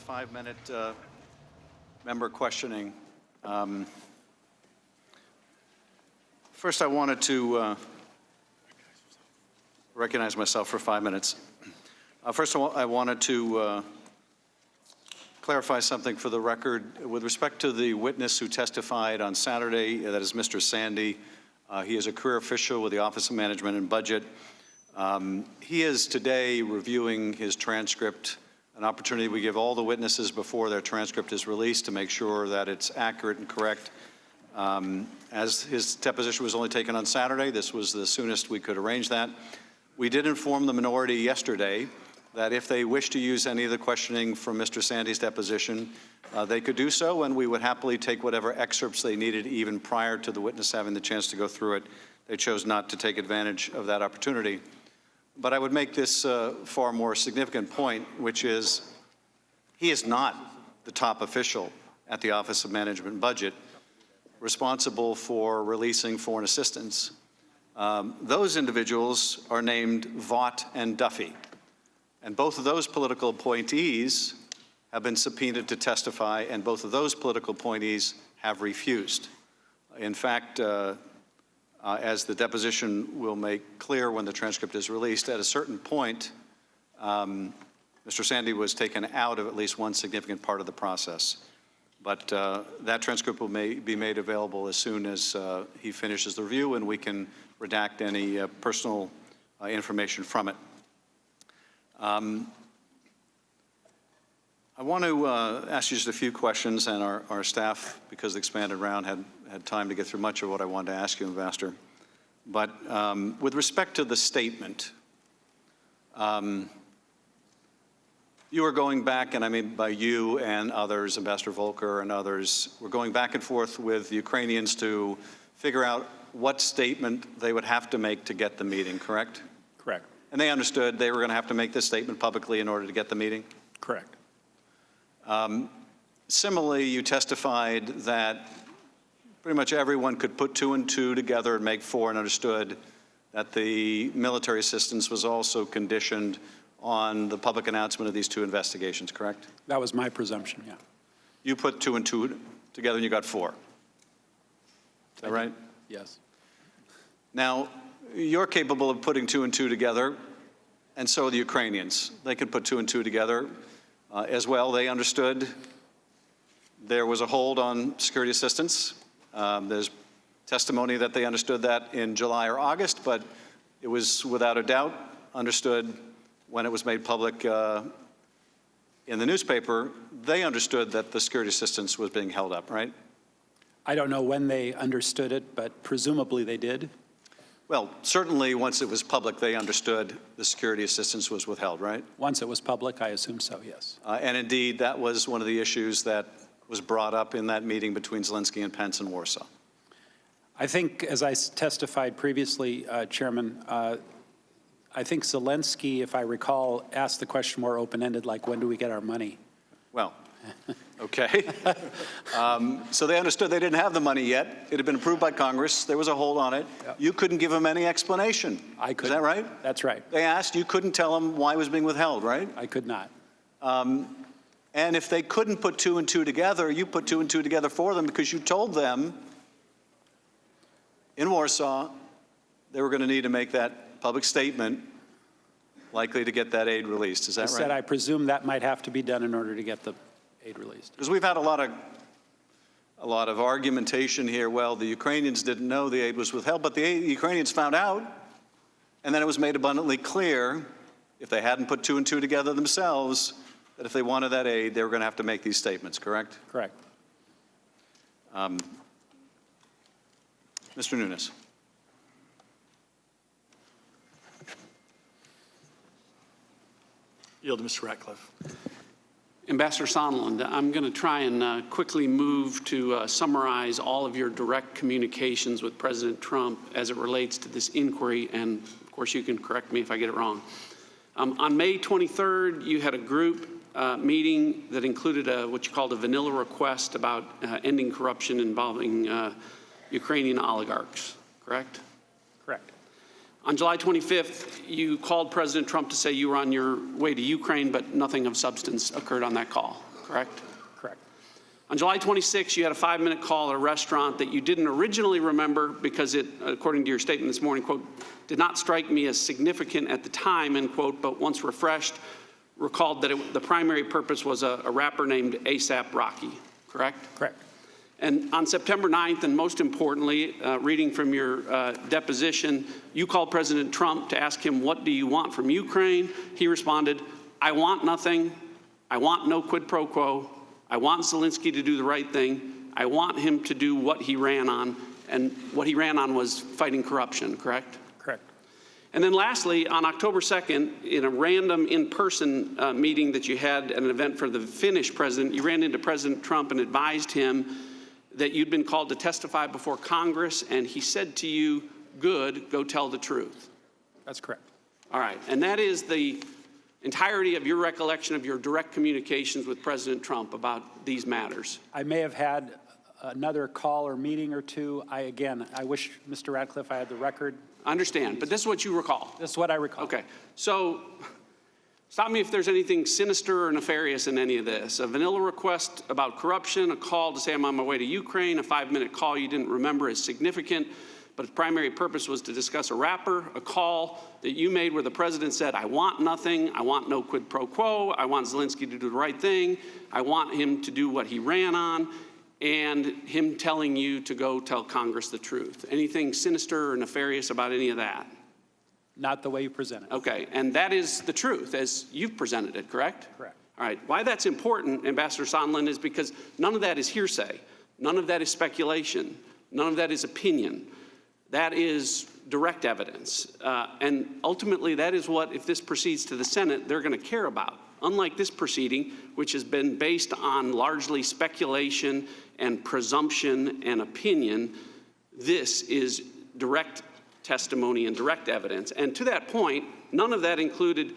5-minute member questioning. First, I wanted to recognize myself for 5 minutes. First of all, I wanted to clarify something for the record. With respect to the witness who testified on Saturday, that is Mr. Sandy. He is a career official with the Office of Management and Budget. He is today reviewing his transcript, an opportunity we give all the witnesses before their transcript is released to make sure that it's accurate and correct. As his deposition was only taken on Saturday, this was the soonest we could arrange that. We did inform the minority yesterday that if they wish to use any of the questioning from Mr. Sandy's deposition, they could do so, and we would happily take whatever excerpts they needed even prior to the witness having the chance to go through it. They chose not to take advantage of that opportunity. But I would make this far more significant point, which is he is not the top official at the Office of Management and Budget responsible for releasing foreign assistance. Those individuals are named Vaught and Duffy. And both of those political appointees have been subpoenaed to testify, and both of those political appointees have refused. In fact, as the deposition will make clear when the transcript is released, at a certain point, Mr. Sandy was taken out of at least one significant part of the process. But that transcript will be made available as soon as he finishes the review, and we can redact any personal information from it. I want to ask you just a few questions, and our staff, because the expanded round, had time to get through much of what I wanted to ask you, Ambassador. But with respect to the statement, you are going back, and I mean by you and others, Ambassador Volker and others, we're going back and forth with the Ukrainians to figure out what statement they would have to make to get the meeting, correct? Correct. And they understood they were going to have to make this statement publicly in order to get the meeting? Correct. Similarly, you testified that pretty much everyone could put 2 and 2 together and make 4, and understood that the military assistance was also conditioned on the public announcement of these 2 investigations, correct? That was my presumption, yeah. You put 2 and 2 together and you got 4. Is that right? Yes. Now, you're capable of putting 2 and 2 together, and so are the Ukrainians. They could put 2 and 2 together as well. They understood there was a hold on security assistance. There's testimony that they understood that in July or August, but it was without a doubt understood when it was made public in the newspaper. They understood that the security assistance was being held up, right? I don't know when they understood it, but presumably they did. Well, certainly once it was public, they understood the security assistance was withheld, right? Once it was public, I assume so, yes. And indeed, that was one of the issues that was brought up in that meeting between Zelensky and Pence in Warsaw. I think, as I testified previously, Chairman, I think Zelensky, if I recall, asked the question more open-ended, like, when do we get our money? Well, okay. So they understood they didn't have the money yet. It had been approved by Congress. There was a hold on it. Yep. You couldn't give them any explanation. I couldn't. Is that right? That's right. They asked. You couldn't tell them why it was being withheld, right? I could not. And if they couldn't put 2 and 2 together, you put 2 and 2 together for them because you told them in Warsaw they were going to need to make that public statement likely to get that aid released. Is that right? I said I presume that might have to be done in order to get the aid released. Because we've had a lot of argumentation here. Well, the Ukrainians didn't know the aid was withheld, but the Ukrainians found out, and then it was made abundantly clear, if they hadn't put 2 and 2 together themselves, that if they wanted that aid, they were going to have to make these statements, correct? Correct. Mr. Nunes. Yield to Mr. Ratcliffe. Ambassador Sondland, I'm going to try and quickly move to summarize all of your direct communications with President Trump as it relates to this inquiry, and of course you can correct me if I get it wrong. On May 23rd, you had a group meeting that included what you called a vanilla request about ending corruption involving Ukrainian oligarchs, correct? Correct. On July 25th, you called President Trump to say you were on your way to Ukraine, but nothing of substance occurred on that call, correct? Correct. On July 26th, you had a 5-minute call at a restaurant that you didn't originally remember because it, according to your statement this morning, quote, did not strike me as significant at the time, end quote, but once refreshed, recalled that the primary purpose was a rapper named A$AP Rocky, correct? Correct. And on September 9th, and most importantly, reading from your deposition, you called President Trump to ask him, what do you want from Ukraine? He responded, I want nothing. I want no quid pro quo. I want Zelensky to do the right thing. I want him to do what he ran on. And what he ran on was fighting corruption, correct? Correct. And then lastly, on October 2nd, in a random in-person meeting that you had at an event for the Finnish president, you ran into President Trump and advised him that you'd been called to testify before Congress, and he said to you, good, go tell the truth. That's correct. All right, and that is the entirety of your recollection of your direct communications with President Trump about these matters. I may have had another call or meeting or two. I wish, Mr. Ratcliffe, I had the record. I understand, but this is what you recall. This is what I recall. Okay, so stop me if there's anything sinister or nefarious in any of this. A vanilla request about corruption, a call to say I'm on my way to Ukraine, a 5-minute call you didn't remember as significant, but its primary purpose was to discuss a rapper, a call that you made where the president said, I want nothing, I want no quid pro quo, I want Zelensky to do the right thing, I want him to do what he ran on, and him telling you to go tell Congress the truth. Anything sinister or nefarious about any of that? Not the way you present it. Okay, and that is the truth as you've presented it, correct? Correct. All right, why that's important, Ambassador Sondland, is because none of that is hearsay. None of that is speculation. None of that is opinion. That is direct evidence. And ultimately, that is what, if this proceeds to the Senate, they're going to care about. Unlike this proceeding, which has been based on largely speculation and presumption and opinion, this is direct testimony and direct evidence. And to that point, none of that included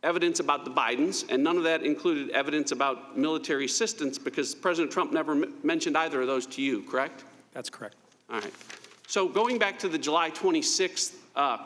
evidence about the Bidens, and none of that included evidence about military assistance, because President Trump never mentioned either of those to you, correct? That's correct. All right. So going back to the July 26th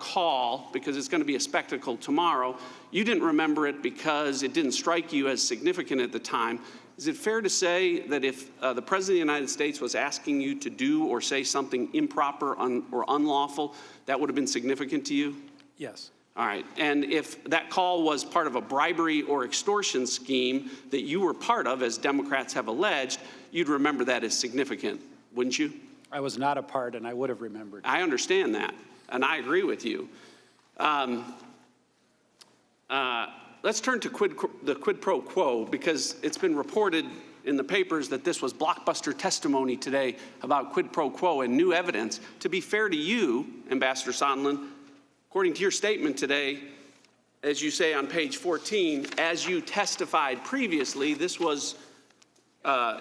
call, because it's going to be a spectacle tomorrow, you didn't remember it because it didn't strike you as significant at the time. Is it fair to say that if the President of the United States was asking you to do or say something improper or unlawful, that would have been significant to you? Yes. All right. And if that call was part of a bribery or extortion scheme that you were part of, as Democrats have alleged, you'd remember that as significant, wouldn't you? I was not a part, and I would have remembered. I understand that, and I agree with you. Let's turn to the quid pro quo, because it's been reported in the papers that this was blockbuster testimony today about quid pro quo and new evidence. To be fair to you, Ambassador Sondland, according to your statement today, as you say on page 14, as you testified previously, this was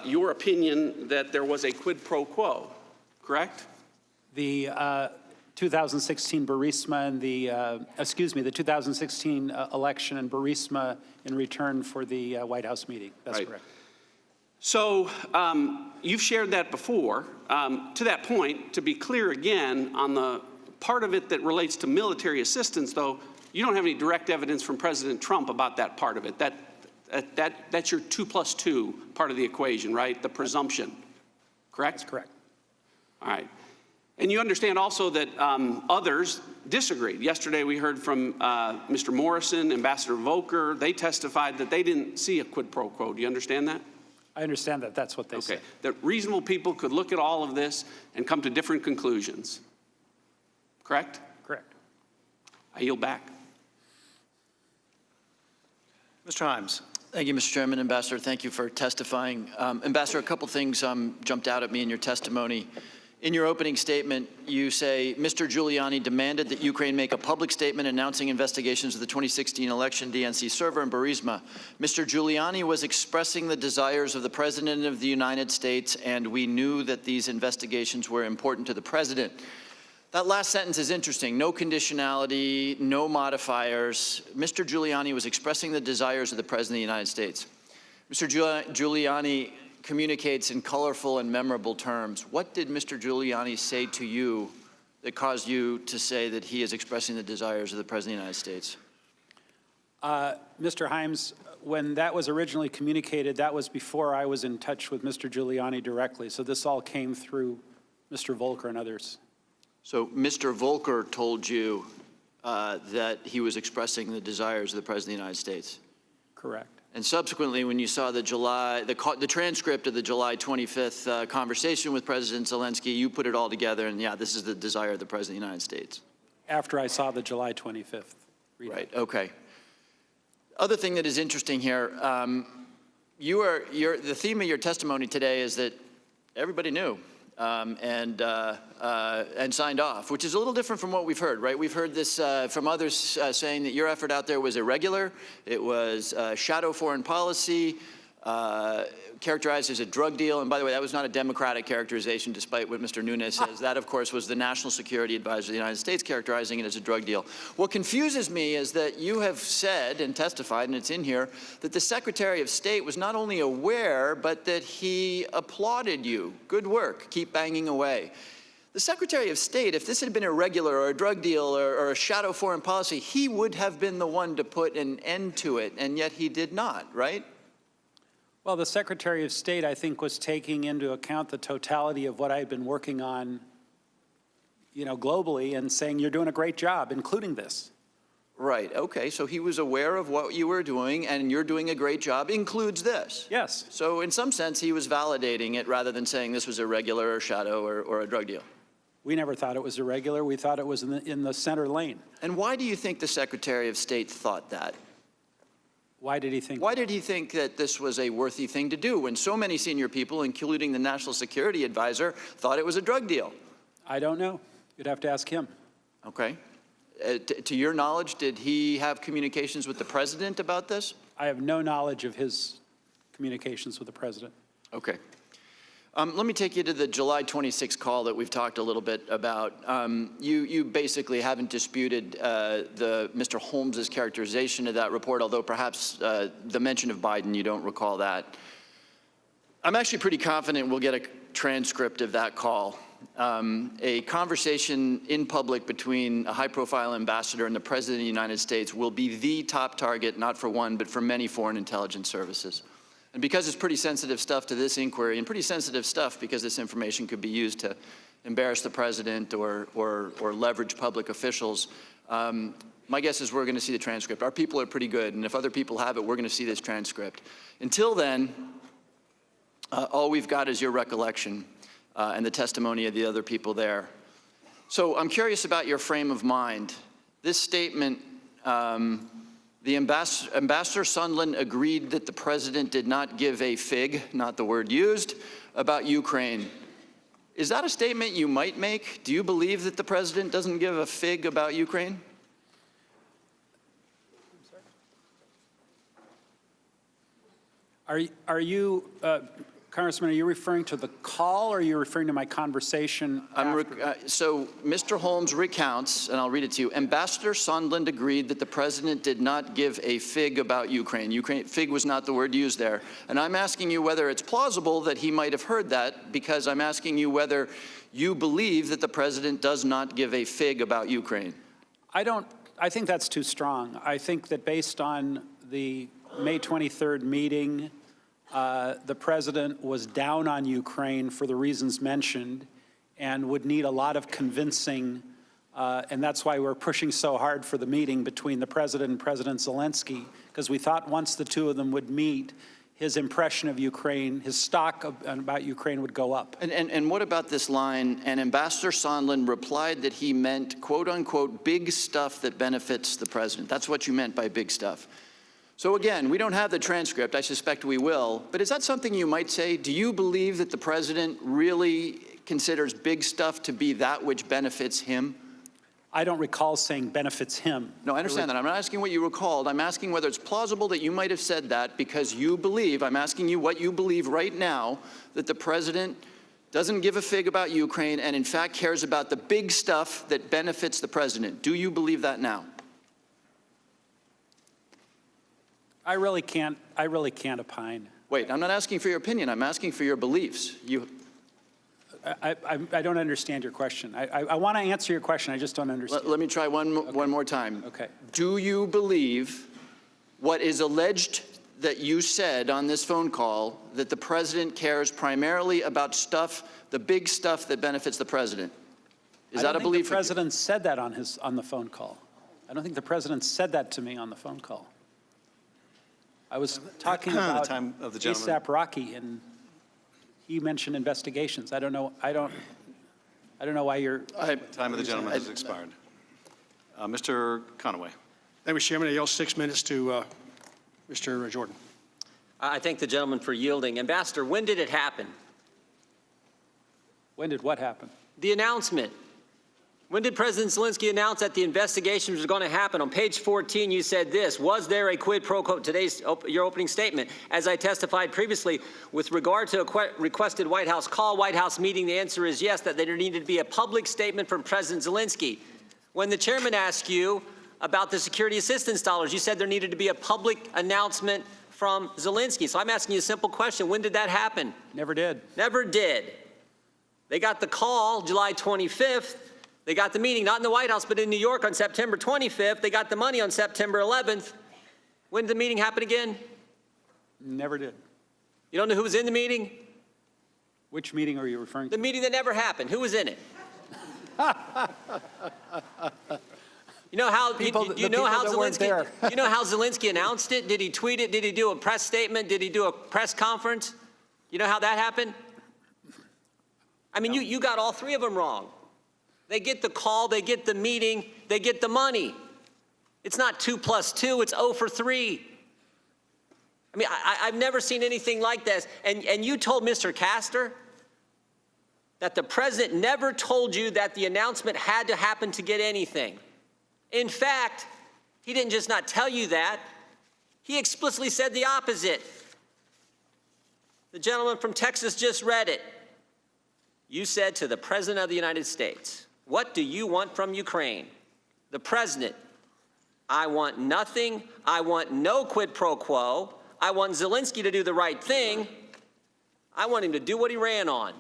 your opinion that there was a quid pro quo, correct? The 2016 Burisma and the 2016 election and Burisma in return for the White House meeting. That's Right. correct. So you've shared that before. To that point, to be clear again, on the part of it that relates to military assistance, though, you don't have any direct evidence from President Trump about that part of it. That's your 2+2 part of the equation, right? The presumption, correct? That's correct. All right. And you understand also that others disagreed. Yesterday we heard from Mr. Morrison, Ambassador Volker. They testified that they didn't see a quid pro quo. Do you understand that? I understand that. That's what they said. Okay. That reasonable people could look at all of this and come to different conclusions. Correct? Correct. I yield back. Mr. Himes. Thank you, Mr. Chairman. Ambassador, thank you for testifying. Ambassador, a couple things jumped out at me in your testimony. In your opening statement, you say, Mr. Giuliani demanded that Ukraine make a public statement announcing investigations of the 2016 election DNC server in Burisma. Mr. Giuliani was expressing the desires of the President of the United States, and we knew that these investigations were important to the President. That last sentence is interesting. No conditionality, no modifiers. Mr. Giuliani was expressing the desires of the President of the United States. Mr. Giuliani communicates in colorful and memorable terms. What did Mr. Giuliani say to you that caused you to say that he is expressing the desires of the President of the United States? Mr. Himes, when that was originally communicated, that was before I was in touch with Mr. Giuliani directly. So this all came through Mr. Volker and others. So Mr. Volker told you that he was expressing the desires of the President of the United States? Correct. And subsequently, when you saw the transcript of the July 25th conversation with President Zelensky, you put it all together, and yeah, this is the desire of the President of the United States. After I saw the July 25th readout. Right, okay. Other thing that is interesting here, the theme of your testimony today is that everybody knew and signed off, which is a little different from what we've heard, right? We've heard this from others saying that your effort out there was irregular, it was shadow foreign policy, characterized as a drug deal. And by the way, that was not a Democratic characterization, despite what Mr. Nunes says. That, of course, was the National Security Advisor of the United States characterizing it as a drug deal. What confuses me is that you have said and testified, and it's in here, that the Secretary of State was not only aware, but that he applauded you. Good work. Keep banging away. The Secretary of State, if this had been irregular or a drug deal or a shadow foreign policy, he would have been the one to put an end to it, and yet he did not, right? Well, the Secretary of State, I think, was taking into account the totality of what I had been working on, globally, and saying, you're doing a great job, including this. Right, okay, so he was aware of what you were doing, and you're doing a great job, includes this. Yes. So in some sense, he was validating it rather than saying this was irregular or shadow or a drug deal. We never thought it was irregular. We thought it was in the center lane. And why do you think the Secretary of State thought that? Why did he think? Why did he think that this was a worthy thing to do when so many senior people, including the National Security Advisor, thought it was a drug deal? I don't know. You'd have to ask him. Okay. To your knowledge, did he have communications with the President about this? I have no knowledge of his communications with the President. Okay. Let me take you to the July 26 call that we've talked a little bit about. You basically haven't disputed Mr. Holmes's characterization of that report, although perhaps the mention of Biden, you don't recall that. I'm actually pretty confident we'll get a transcript of that call. A conversation in public between a high-profile ambassador and the President of the United States will be the top target, not for one, but for many foreign intelligence services. And because it's pretty sensitive stuff to this inquiry, and pretty sensitive stuff because this information could be used to embarrass the president or leverage public officials, my guess is we're going to see the transcript. Our people are pretty good, and if other people have it, we're going to see this transcript. Until then, all we've got is your recollection and the testimony of the other people there. So I'm curious about your frame of mind. This statement, the Ambassador Sondland agreed that the president did not give a fig, not the word used, about Ukraine. Is that a statement you might make? Do you believe that the president doesn't give a fig about Ukraine? Are you, Congressman, are you referring to the call or are you referring to my conversation? So Mr. Holmes recounts, and I'll read it to you. Ambassador Sondland agreed that the president did not give a fig about Ukraine. Fig was not the word used there. And I'm asking you whether it's plausible that he might have heard that, because I'm asking you whether you believe that the president does not give a fig about Ukraine. I think that's too strong. I think that based on the May 23rd meeting, the president was down on Ukraine for the reasons mentioned and would need a lot of convincing, and that's why we're pushing so hard for the meeting between the president and President Zelensky, because we thought once the two of them would meet, his impression of Ukraine, his stock about Ukraine would go up. And what about this line, and Ambassador Sondland replied that he meant, quote unquote, big stuff that benefits the president. That's what you meant by big stuff. So again, we don't have the transcript. I suspect we will. But is that something you might say? Do you believe that the president really considers big stuff to be that which benefits him? I don't recall saying benefits him. No, I understand that. I'm not asking what you recalled. I'm asking whether it's plausible that you might have said that because you believe, I'm asking you what you believe right now, that the president doesn't give a fig about Ukraine and in fact cares about the big stuff that benefits the president. Do you believe that now? I really can't opine. Wait, I'm not asking for your opinion. I'm asking for your beliefs. I don't understand your question. I want to answer your question, I just don't understand. Let me try one more time. Okay. Do you believe what is alleged that you said on this phone call, that the president cares primarily about stuff, the big stuff that benefits the president? Is that a belief? I don't think the president said that on the phone call. I don't think the president said that to me on the phone call. I was talking about time of the gentleman. ASAP Rocky, and he mentioned investigations. I don't know why you're. Time of the gentleman has expired. Mr. Conaway. Thank you, Mr. Chairman. I yield 6 minutes to Mr. Jordan. I thank the gentleman for yielding. Ambassador, when did it happen? When did what happen? The announcement. When did President Zelensky announce that the investigation was going to happen? On page 14, you said this: was there a quid pro quo? Today's your opening statement. As I testified previously, with regard to a requested White House call, White House meeting, the answer is yes, that there needed to be a public statement from President Zelensky. When the chairman asked you about the security assistance dollars, you said there needed to be a public announcement from Zelensky. So I'm asking you a simple question. When did that happen? Never did. Never did. They got the call July 25th. They got the meeting, not in the White House, but in New York on September 25th. They got the money on September 11th. When did the meeting happen again? Never did. You don't know who was in the meeting? Which meeting are you referring to? The meeting that never happened. Who was in it? You know how Zelensky? You know how Zelensky announced it? Did he tweet it? Did he do a press statement? Did he do a press conference? You know how that happened? I mean, you got all three of them wrong. They get the call, they get the meeting, they get the money. It's not 2 + 2, it's 0 for 3. I mean, I've never seen anything like this. And you told Mr. Castor that the president never told you that the announcement had to happen to get anything. In fact, he didn't just not tell you that, he explicitly said the opposite. The gentleman from Texas just read it. You said to the President of the United States, "What do you want from Ukraine?" The President, "I want nothing. I want no quid pro quo. I want Zelensky to do the right thing. I want him to do what he ran on."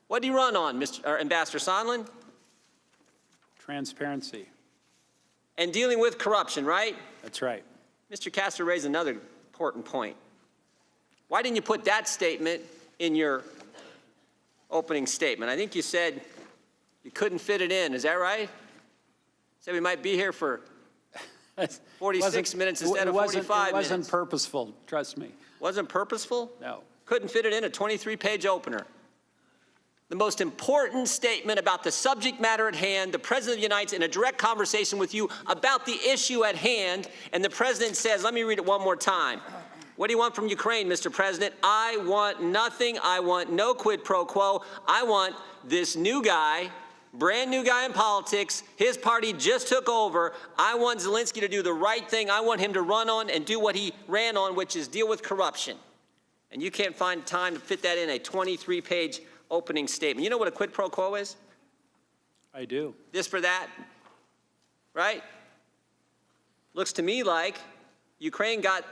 What did he run on, Ambassador Sondland? Transparency. And dealing with corruption, right? That's right. Mr. Castor raised another important point. Why didn't you put that statement in your opening statement? I think you said you couldn't fit it in. Is that right? Said we might be here for 46 minutes instead of 45 minutes. It wasn't purposeful, trust me. Wasn't purposeful? No. Couldn't fit it in a 23-page opener. The most important statement about the subject matter at hand, the President of the United States in a direct conversation with you about the issue at hand, and the President says, let me read it one more time. What do you want from Ukraine, Mr. President? I want nothing. I want no quid pro quo. I want this new guy, brand new guy in politics. His party just took over. I want Zelensky to do the right thing. I want him to run on and do what he ran on, which is deal with corruption. And you can't find time to fit that in a 23-page opening statement. You know what a quid pro quo is? I do. This for that, right? Looks to me like Ukraine got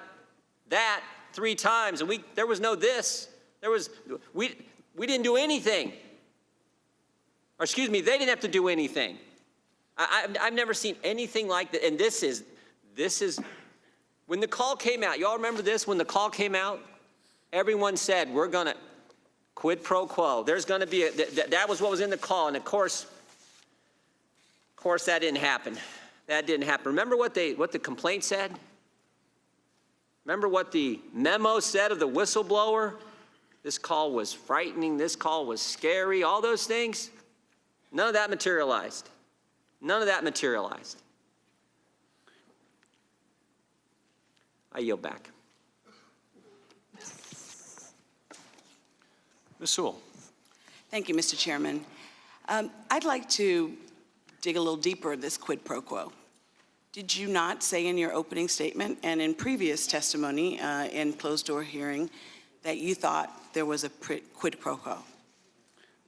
that 3 times, and there was no this. We didn't do anything. Or excuse me, they didn't have to do anything. I've never seen anything like that. And this is, when the call came out, y'all remember this? When the call came out, everyone said, we're gonna, quid pro quo. There's gonna be, that was what was in the call. And of course, that didn't happen. That didn't happen. Remember what the complaint said? Remember what the memo said of the whistleblower? This call was frightening. This call was scary. All those things. None of that materialized. None of that materialized. I yield back. Ms. Sewell. Thank you, Mr. Chairman. I'd like to dig a little deeper in this quid pro quo. Did you not say in your opening statement and in previous testimony in closed-door hearing that you thought there was a quid pro quo?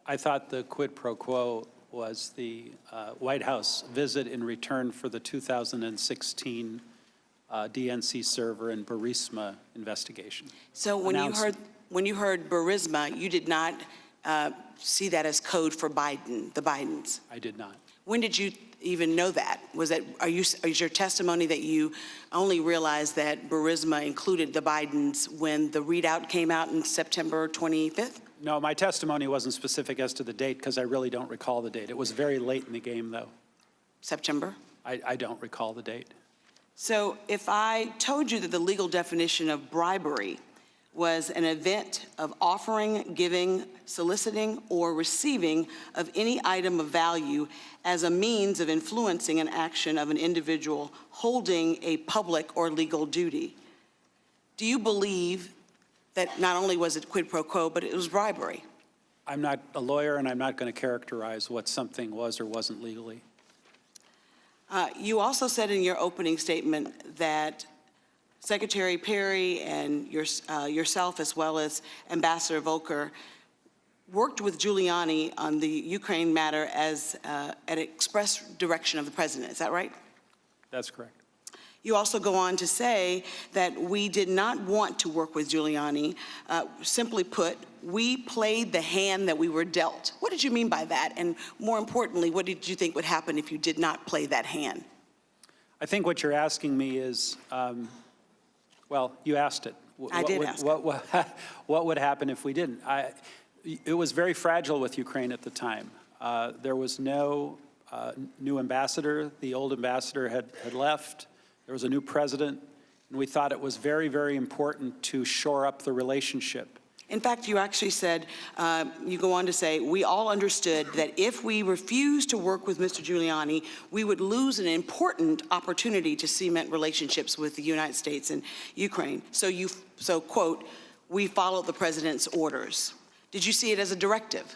I thought the quid pro quo was the White House visit in return for the 2016 DNC server and Burisma investigation. So when you heard Burisma, you did not see that as code for Biden, the Bidens? I did not. When did you even know that? Is your testimony that you only realized that Burisma included the Bidens when the readout came out in September 25th? No, my testimony wasn't specific as to the date because I really don't recall the date. It was very late in the game, though. September? I don't recall the date. So if I told you that the legal definition of bribery was an event of offering, giving, soliciting, or receiving of any item of value as a means of influencing an action of an individual holding a public or legal duty, do you believe that not only was it quid pro quo, but it was bribery? I'm not a lawyer, and I'm not going to characterize what something was or wasn't legally. You also said in your opening statement that Secretary Perry and yourself, as well as Ambassador Volker, worked with Giuliani on the Ukraine matter as an express direction of the president. Is that right? That's correct. You also go on to say that we did not want to work with Giuliani. Simply put, we played the hand that we were dealt. What did you mean by that? And more importantly, what did you think would happen if you did not play that hand? I think what you're asking me is, well, you asked it. I did ask it. What would happen if we didn't? It was very fragile with Ukraine at the time. There was no new ambassador. The old ambassador had left. There was a new president, and we thought it was very, very important to shore up the relationship. In fact, you actually said, you go on to say, we all understood that if we refused to work with Mr. Giuliani, we would lose an important opportunity to cement relationships with the United States and Ukraine. So quote, we followed the president's orders. Did you see it as a directive?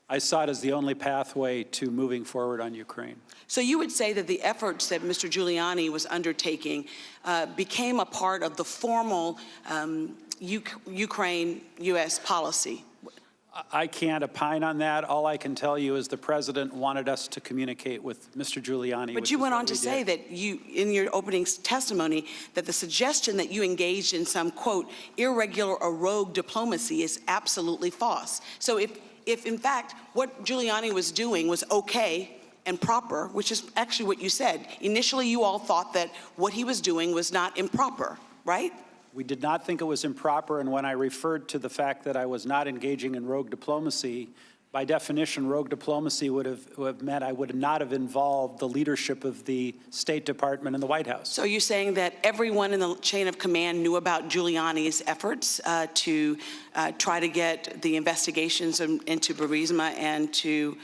I saw it as the only pathway to moving forward on Ukraine. So you would say that the efforts that Mr. Giuliani was undertaking became a part of the formal Ukraine-U.S. policy? I can't opine on that. All I can tell you is the president wanted us to communicate with Mr. Giuliani. But you went on to say that you, in your opening testimony, that the suggestion that you engaged in some, quote, irregular or rogue diplomacy is absolutely false. So if in fact what Giuliani was doing was okay and proper, which is actually what you said, initially you all thought that what he was doing was not improper, right? We did not think it was improper, and when I referred to the fact that I was not engaging in rogue diplomacy, by definition, rogue diplomacy would have meant I would not have involved the leadership of the State Department and the White House. So you're saying that everyone in the chain of command knew about Giuliani's efforts to try to get the investigations into Burisma and to,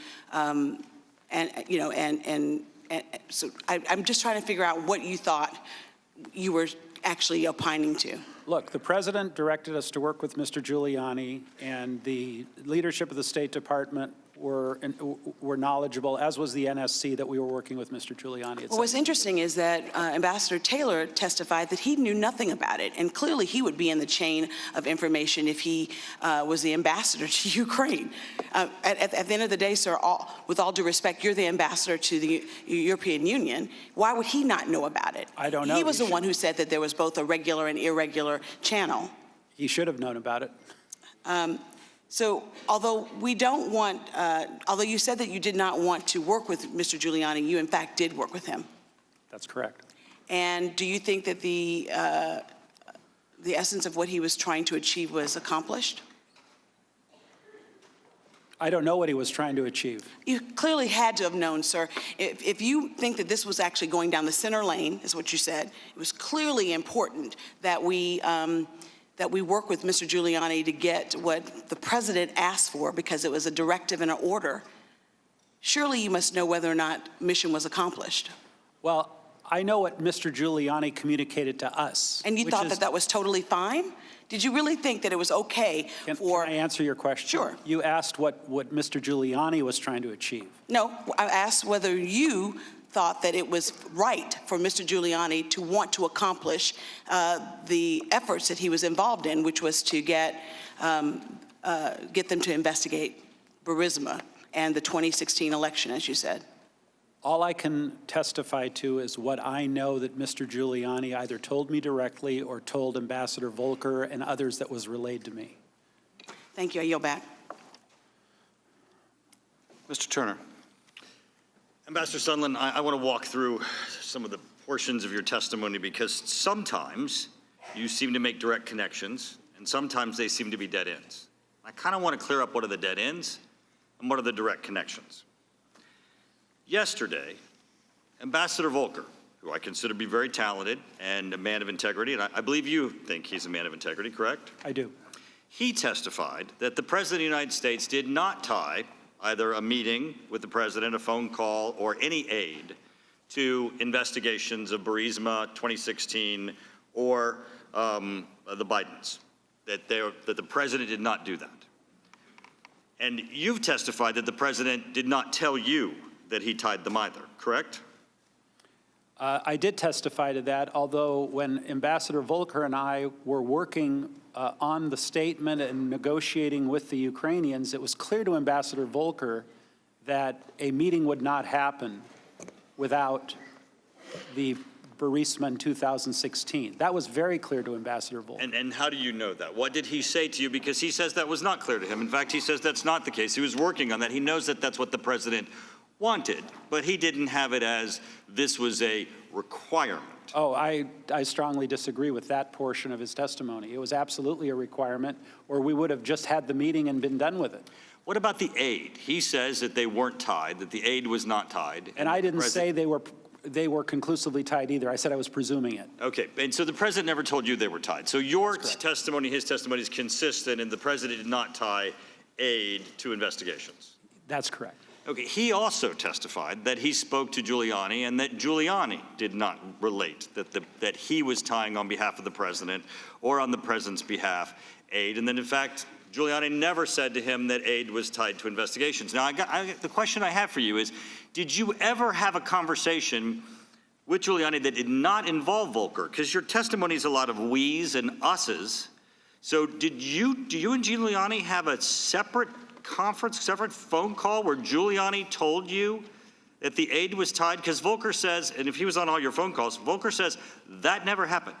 so I'm just trying to figure out what you thought you were actually opining to. Look, the president directed us to work with Mr. Giuliani, and the leadership of the State Department were knowledgeable, as was the NSC, that we were working with Mr. Giuliani. Well, what's interesting is that Ambassador Taylor testified that he knew nothing about it, and clearly he would be in the chain of information if he was the ambassador to Ukraine. At the end of the day, sir, with all due respect, you're the ambassador to the European Union. Why would he not know about it? I don't know. He was the one who said that there was both a regular and irregular channel. He should have known about it. So although although you said that you did not want to work with Mr. Giuliani, you in fact did work with him. That's correct. And do you think that the essence of what he was trying to achieve was accomplished? I don't know what he was trying to achieve. You clearly had to have known, sir. If you think that this was actually going down the center lane, is what you said, it was clearly important that we work with Mr. Giuliani to get what the president asked for because it was a directive and an order. Surely you must know whether or not mission was accomplished. Well, I know what Mr. Giuliani communicated to us. And you thought that that was totally fine? Did you really think that it was okay for... Can I answer your question? Sure. You asked what Mr. Giuliani was trying to achieve. No, I asked whether you thought that it was right for Mr. Giuliani to want to accomplish the efforts that he was involved in, which was to get them to investigate Burisma and the 2016 election, as you said. All I can testify to is what I know that Mr. Giuliani either told me directly or told Ambassador Volker and others that was relayed to me. Thank you. I yield back. Mr. Turner. Ambassador Sondland, I want to walk through some of the portions of your testimony because sometimes you seem to make direct connections and sometimes they seem to be dead ends. I kind of want to clear up what are the dead ends and what are the direct connections. Yesterday, Ambassador Volker, who I consider to be very talented and a man of integrity, and I believe you think he's a man of integrity, correct? I do. He testified that the President of the United States did not tie either a meeting with the President, a phone call, or any aid to investigations of Burisma 2016 or the Bidens, that the President did not do that. And you've testified that the President did not tell you that he tied them either, correct? I did testify to that, although when Ambassador Volker and I were working on the statement and negotiating with the Ukrainians, it was clear to Ambassador Volker that a meeting would not happen without the Burisma in 2016. That was very clear to Ambassador Volker. And how do you know that? What did he say to you? Because he says that was not clear to him. In fact, he says that's not the case. He was working on that. He knows that that's what the President wanted, but he didn't have it as this was a requirement. Oh, I strongly disagree with that portion of his testimony. It was absolutely a requirement, or we would have just had the meeting and been done with it. What about the aid? He says that they weren't tied, that the aid was not tied. And I didn't say they were conclusively tied either. I said I was presuming it. Okay, and so the President never told you they were tied. So your testimony, his testimony is consistent, and the President did not tie aid to investigations. That's correct. Okay, he also testified that he spoke to Giuliani and that Giuliani did not relate that he was tying on behalf of the President or on the President's behalf aid, and that in fact, Giuliani never said to him that aid was tied to investigations. Now, the question I have for you is, did you ever have a conversation with Giuliani that did not involve Volker? Because your testimony is a lot of we's and us's. So do you and Giuliani have a separate conference, separate phone call where Giuliani told you that the aid was tied? Because Volker says, and if he was on all your phone calls, Volker says that never happened.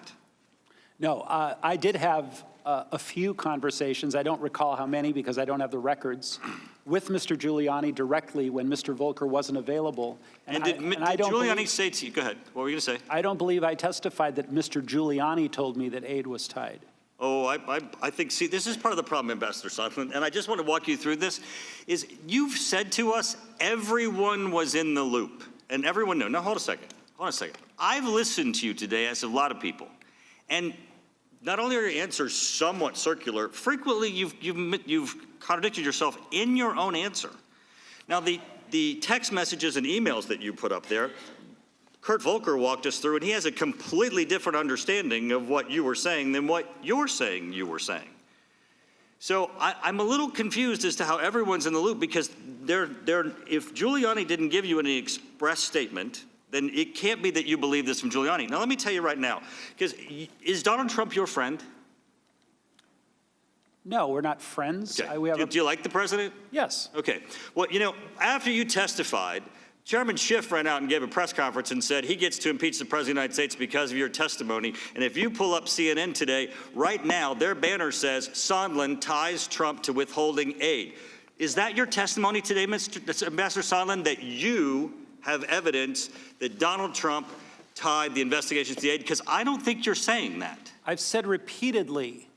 No, I did have a few conversations. I don't recall how many because I don't have the records with Mr. Giuliani directly when Mr. Volker wasn't available. And did Giuliani say to you, go ahead, what were you going to say? I don't believe I testified that Mr. Giuliani told me that aid was tied. Oh, I think, see, this is part of the problem, Ambassador Sondland, and I just want to walk you through this, is you've said to us everyone was in the loop, and everyone knew. Now, hold on a second. I've listened to you today, as a lot of people, and not only are your answers somewhat circular, frequently you've contradicted yourself in your own answer. Now, the text messages and emails that you put up there, Kurt Volker walked us through, and he has a completely different understanding of what you were saying than what you're saying you were saying. So I'm a little confused as to how everyone's in the loop, because if Giuliani didn't give you any express statement, then it can't be that you believe this from Giuliani. Now, let me tell you right now, because is Donald Trump your friend? No, we're not friends. Okay. Do you like the president? Yes. Okay. Well, you know, after you testified, Chairman Schiff ran out and gave a press conference and said he gets to impeach the President of the United States because of your testimony. And if you pull up CNN today, right now, their banner says, Sondland ties Trump to withholding aid. Is that your testimony today, Ambassador Sondland, that you have evidence that Donald Trump tied the investigations to the aid? Because I don't think you're saying that. I've said repeatedly,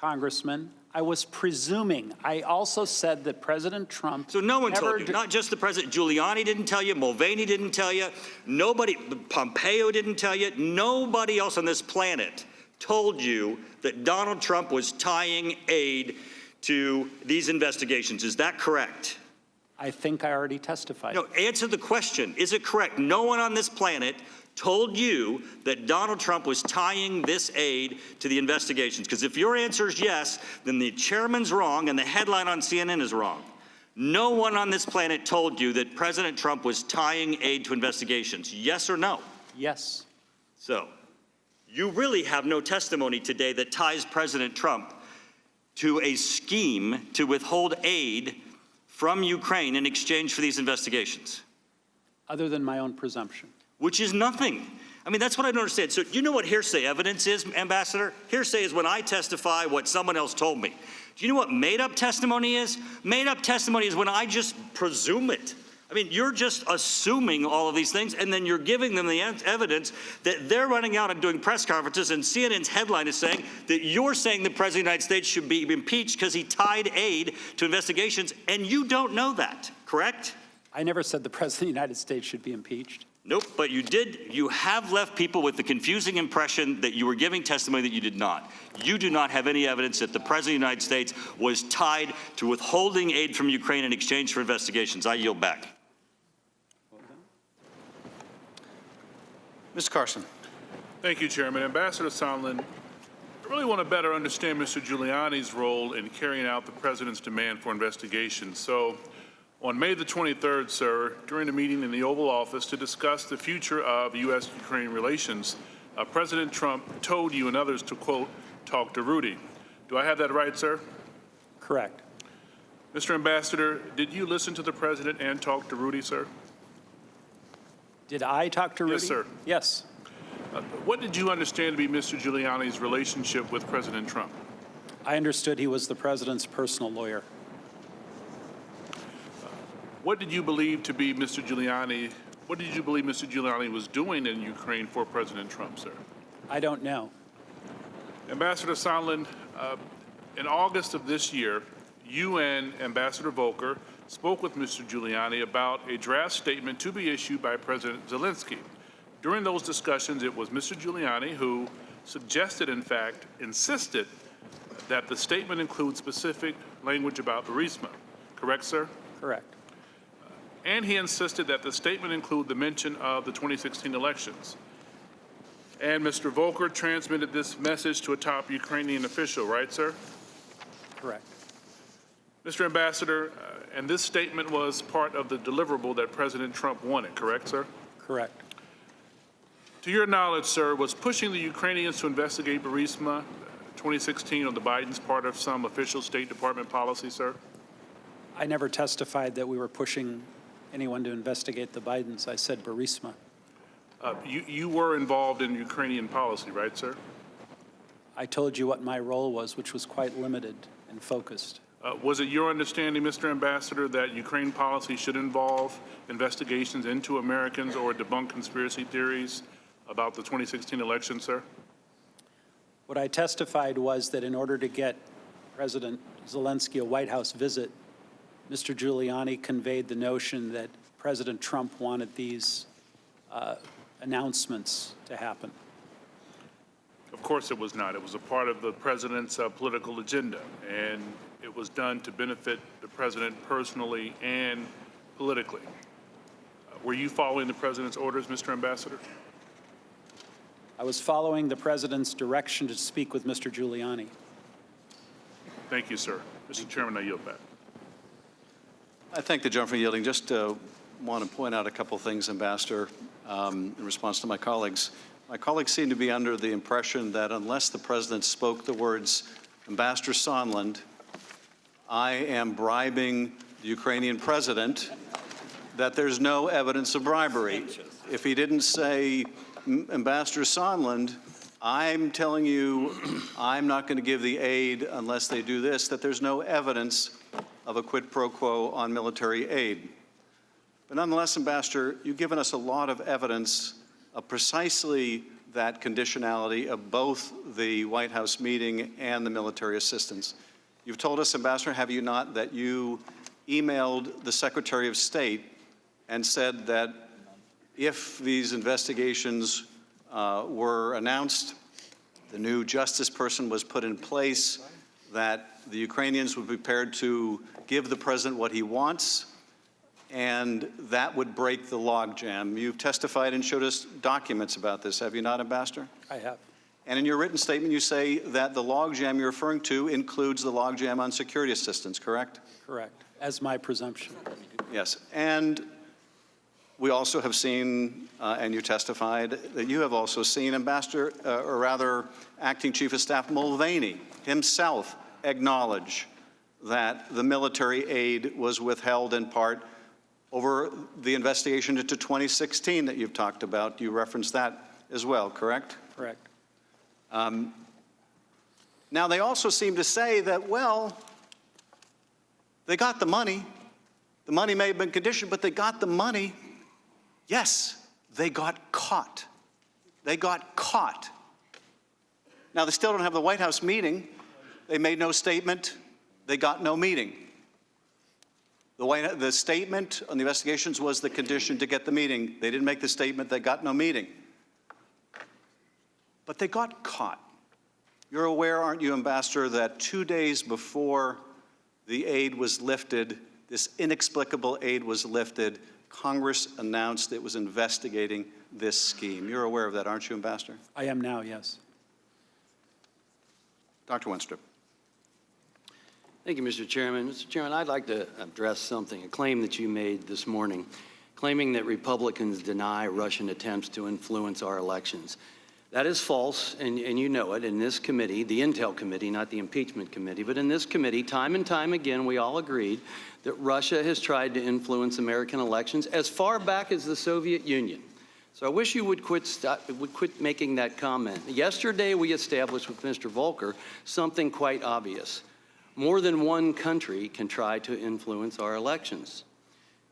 Congressman, I was presuming. I also said that President Trump. So no one told you, not just the president. Giuliani didn't tell you, Mulvaney didn't tell you, nobody, Pompeo didn't tell you, nobody else on this planet told you that Donald Trump was tying aid to these investigations. Is that correct? I think I already testified. No, answer the question. Is it correct? No one on this planet told you that Donald Trump was tying this aid to the investigations? Because if your answer is yes, then the chairman's wrong and the headline on CNN is wrong. No one on this planet told you that President Trump was tying aid to investigations. Yes or no? Yes. So you really have no testimony today that ties President Trump to a scheme to withhold aid from Ukraine in exchange for these investigations. Other than my own presumption. Which is nothing. I mean, that's what I don't understand. So you know what hearsay evidence is, Ambassador? Hearsay is when I testify what someone else told me. Do you know what made-up testimony is? Made-up testimony is when I just presume it. I mean, you're just assuming all of these things, and then you're giving them the evidence that they're running out and doing press conferences, and CNN's headline is saying that you're saying the President of the United States should be impeached because he tied aid to investigations, and you don't know that, correct? I never said the President of the United States should be impeached. Nope, but you did. You have left people with the confusing impression that you were giving testimony that you did not. You do not have any evidence that the President of the United States was tied to withholding aid from Ukraine in exchange for investigations. I yield back. Mr. Carson. Thank you, Chairman. Ambassador Sondland, I really want to better understand Mr. Giuliani's role in carrying out the President's demand for investigation. So, on May the 23rd, sir, during a meeting in the Oval Office to discuss the future of U.S.-Ukraine relations, President Trump told you and others to, quote, talk to Rudy. Do I have that right, sir? Correct. Mr. Ambassador, did you listen to the President and talk to Rudy, sir? Did I talk to Rudy? Yes, sir. Yes. What did you understand to be Mr. Giuliani's relationship with President Trump? I understood he was the President's personal lawyer. What did you believe to be Mr. Giuliani? What did you believe Mr. Giuliani was doing in Ukraine for President Trump, sir? I don't know. Ambassador Sondland, in August of this year, you and Ambassador Volker spoke with Mr. Giuliani about a draft statement to be issued by President Zelensky. During those discussions, it was Mr. Giuliani who suggested, in fact, insisted that the statement include specific language about Burisma. Correct, sir? Correct. And he insisted that the statement include the mention of the 2016 elections. And Mr. Volker transmitted this message to a top Ukrainian official, right, sir? Correct. Mr. Ambassador, and this statement was part of the deliverable that President Trump wanted, correct, sir? Correct. To your knowledge, sir, was pushing the Ukrainians to investigate Burisma 2016 on the Biden's part of some official State Department policy, sir? I never testified that we were pushing anyone to investigate the Bidens. I said Burisma. You were involved in Ukrainian policy, right, sir? I told you what my role was, which was quite limited and focused. Was it your understanding, Mr. Ambassador, that Ukraine policy should involve investigations into Americans or debunk conspiracy theories about the 2016 election, sir? What I testified was that in order to get President Zelensky a White House visit, Mr. Giuliani conveyed the notion that President Trump wanted these announcements to happen. Of course it was not. It was a part of the president's political agenda, and it was done to benefit the president personally and politically. Were you following the president's orders, Mr. Ambassador? I was following the president's direction to speak with Mr. Giuliani. Thank you, sir. Mr. Chairman, I yield back. I thank the gentleman for yielding. Just want to point out a couple things, Ambassador, in response to my colleagues. My colleagues seem to be under the impression that unless the president spoke the words, Ambassador Sondland, I am bribing the Ukrainian president, that there's no evidence of bribery. If he didn't say, Ambassador Sondland, I'm telling you I'm not going to give the aid unless they do this, that there's no evidence of a quid pro quo on military aid. But nonetheless, Ambassador, you've given us a lot of evidence of precisely that conditionality of both the White House meeting and the military assistance. You've told us, Ambassador, have you not, that you emailed the Secretary of State and said that if these investigations were announced, the new justice person was put in place, that the Ukrainians would be prepared to give the president what he wants, and that would break the logjam. You've testified and showed us documents about this, have you not, Ambassador? I have. And in your written statement, you say that the logjam you're referring to includes the logjam on security assistance, correct? Correct, as my presumption. Yes. And we also have seen, and you testified, that you have also seen Ambassador, or rather Acting Chief of Staff Mulvaney himself acknowledge that the military aid was withheld in part over the investigation into 2016 that you've talked about. You referenced that as well, correct? Correct. Now, they also seem to say that, well, they got the money. The money may have been conditioned, but they got the money. Yes, they got caught. They got caught. Now, they still don't have the White House meeting. They made no statement. They got no meeting. The statement on the investigations was the condition to get the meeting. They didn't make the statement. They got no meeting. But they got caught. You're aware, aren't you, Ambassador, that 2 days before the aid was lifted, this inexplicable aid was lifted, Congress announced it was investigating this scheme. You're aware of that, aren't you, Ambassador? I am now, yes. Dr. Wenstrup. Thank you, Mr. Chairman. Mr. Chairman, I'd like to address something, a claim that you made this morning, claiming that Republicans deny Russian attempts to influence our elections. That is false, and you know it. In this committee, the Intel Committee, not the Impeachment Committee, but in this committee, time and time again, we all agreed that Russia has tried to influence American elections as far back as the Soviet Union. So I wish you would quit making that comment. Yesterday, we established with Mr. Volker something quite obvious. More than one country can try to influence our elections.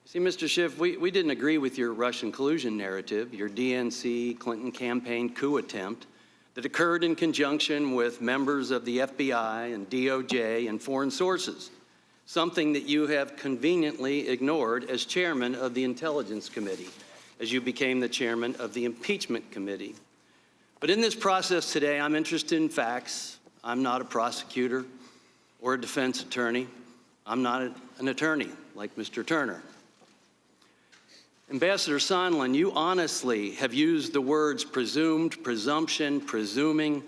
See, Mr. Schiff, we didn't agree with your Russian collusion narrative, your DNC Clinton campaign coup attempt that occurred in conjunction with members of the FBI and DOJ and foreign sources, something that you have conveniently ignored as chairman of the Intelligence Committee, as you became the chairman of the Impeachment Committee. But in this process today, I'm interested in facts. I'm not a prosecutor or a defense attorney. I'm not an attorney like Mr. Turner. Ambassador Sondland, you honestly have used the words presumed, presumption, presuming,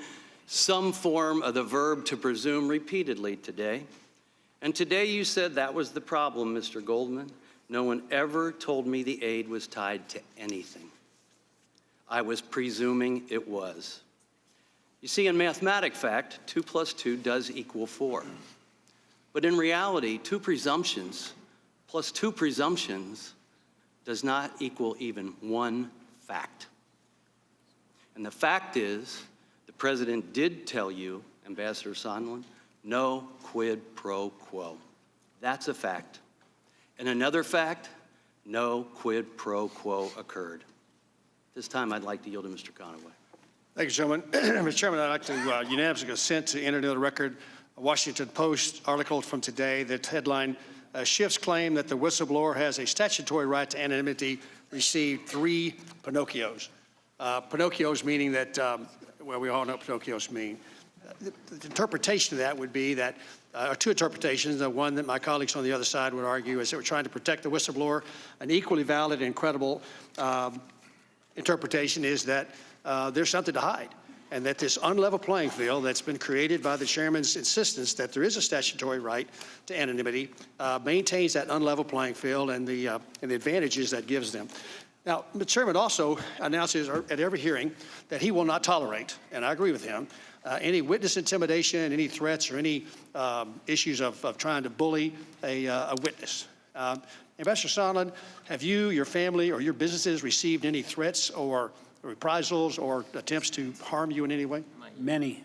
some form of the verb to presume repeatedly today. And today you said that was the problem, Mr. Goldman. No one ever told me the aid was tied to anything. I was presuming it was. You see, in mathematic fact, 2 + 2 does equal 4. But in reality, 2 presumptions plus 2 presumptions does not equal even 1 fact. And the fact is, the president did tell you, Ambassador Sondland, no quid pro quo. That's a fact. And another fact, no quid pro quo occurred. This time, I'd like to yield to Mr. Conaway. Thank you, Chairman. Mr. Chairman, I'd like to unanimously consent to enter into the record a Washington Post article from today that headline, Schiff's claim that the whistleblower has a statutory right to anonymity received 3 Pinocchios. Pinocchios meaning that, well, we all know what Pinocchios mean. The interpretation of that would be that, 2 interpretations. The one that my colleagues on the other side would argue is that we're trying to protect the whistleblower. An equally valid and credible interpretation is that there's something to hide, and that this unlevel playing field that's been created by the chairman's insistence that there is a statutory right to anonymity maintains that unlevel playing field and the advantages that gives them. Now, the chairman also announces at every hearing that he will not tolerate, and I agree with him, any witness intimidation, any threats, or any issues of trying to bully a witness. Ambassador Sondland, have you, your family, or your businesses received any threats or reprisals or attempts to harm you in any way? Many.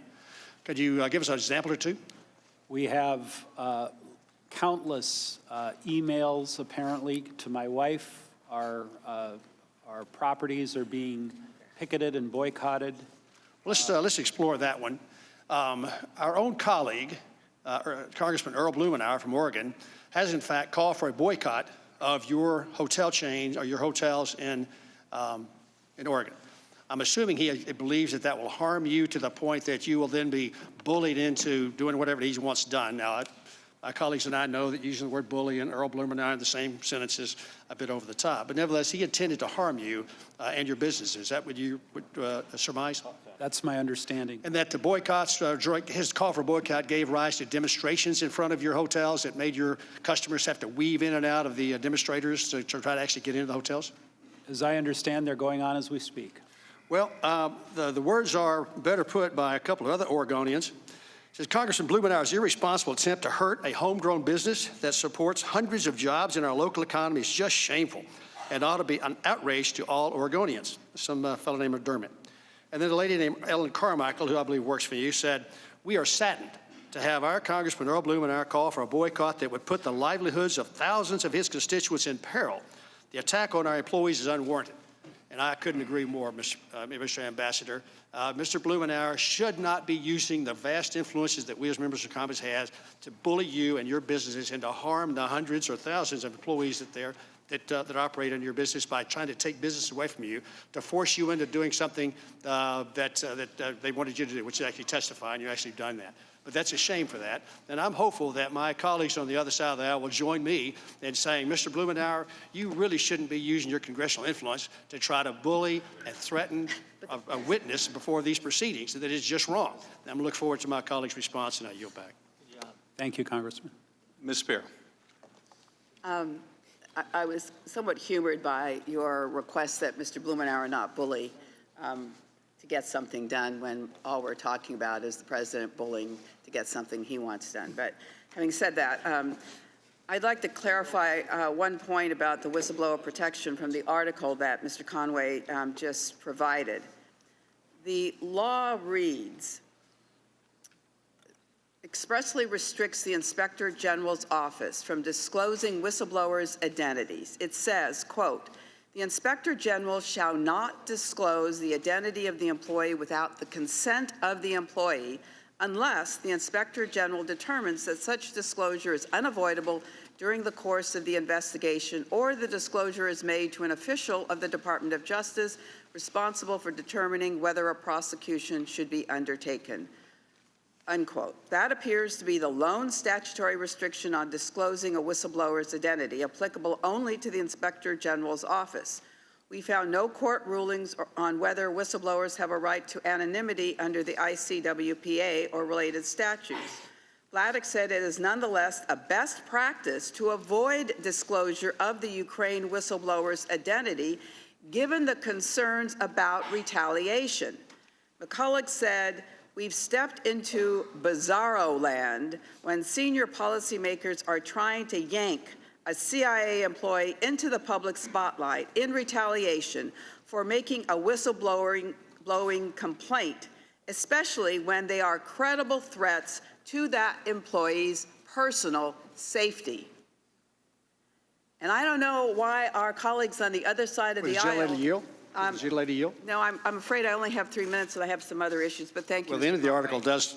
Could you give us an example or 2? We have countless emails, apparently, to my wife. Our properties are being picketed and boycotted. Let's explore that one. Our own colleague, Congressman Earl Blumenauer from Oregon, has in fact called for a boycott of your hotel chains or your hotels in Oregon. I'm assuming he believes that that will harm you to the point that you will then be bullied into doing whatever he wants done. Now, my colleagues and I know that using the word bully and Earl Blumenauer in the same sentence is a bit over the top. But nevertheless, he intended to harm you and your business. Is that what you would surmise? That's my understanding. And that the boycotts, his call for boycott gave rise to demonstrations in front of your hotels that made your customers have to weave in and out of the demonstrators to try to actually get into the hotels? As I understand, they're going on as we speak. Well, the words are better put by a couple of other Oregonians. It says, Congressman Blumenauer's irresponsible attempt to hurt a homegrown business that supports hundreds of jobs in our local economy is just shameful and ought to be an outrage to all Oregonians. Some fellow named McDermott. And then a lady named Ellen Carmichael, who I believe works for you, said, "We are saddened to have our Congressman Earl Blumenauer call for a boycott that would put the livelihoods of thousands of his constituents in peril. The attack on our employees is unwarranted." And I couldn't agree more, Mr. Ambassador. Mr. Blumenauer should not be using the vast influences that we as members of Congress have to bully you and your businesses and to harm the hundreds or thousands of employees that operate in your business by trying to take business away from you, to force you into doing something that they wanted you to do, which is actually testify, and you've actually done that. But that's a shame for that. And I'm hopeful that my colleagues on the other side of the aisle will join me in saying, Mr. Blumenauer, you really shouldn't be using your congressional influence to try to bully and threaten a witness before these proceedings. That is just wrong. And I'm going to look forward to my colleagues' response, and I yield back. Thank you, Congressman. Ms. Spear. I was somewhat humored by your request that Mr. Blumenauer not bully to get something done when all we're talking about is the president bullying to get something he wants done. But having said that, I'd like to clarify one point about the whistleblower protection from the article that Mr. Conway just provided. The law reads, expressly restricts the Inspector General's office from disclosing whistleblowers' identities. It says, quote, "The Inspector General shall not disclose the identity of the employee without the consent of the employee unless the Inspector General determines that such disclosure is unavoidable during the course of the investigation or the disclosure is made to an official of the Department of Justice responsible for determining whether a prosecution should be undertaken." Unquote. That appears to be the lone statutory restriction on disclosing a whistleblower's identity, applicable only to the Inspector General's office. We found no court rulings on whether whistleblowers have a right to anonymity under the ICWPA or related statutes. Vladeck said it is nonetheless a best practice to avoid disclosure of the Ukraine whistleblower's identity, given the concerns about retaliation. McCulloch said, "We've stepped into bizarro land when senior policymakers are trying to yank a CIA employee into the public spotlight in retaliation for making a whistleblowing complaint, especially when they are credible threats to that employee's personal safety." And I don't know why our colleagues on the other side of the aisle— Would you lady yield? No, I'm afraid I only have 3 minutes and I have some other issues, but thank you. Well, the end of the Mr. article does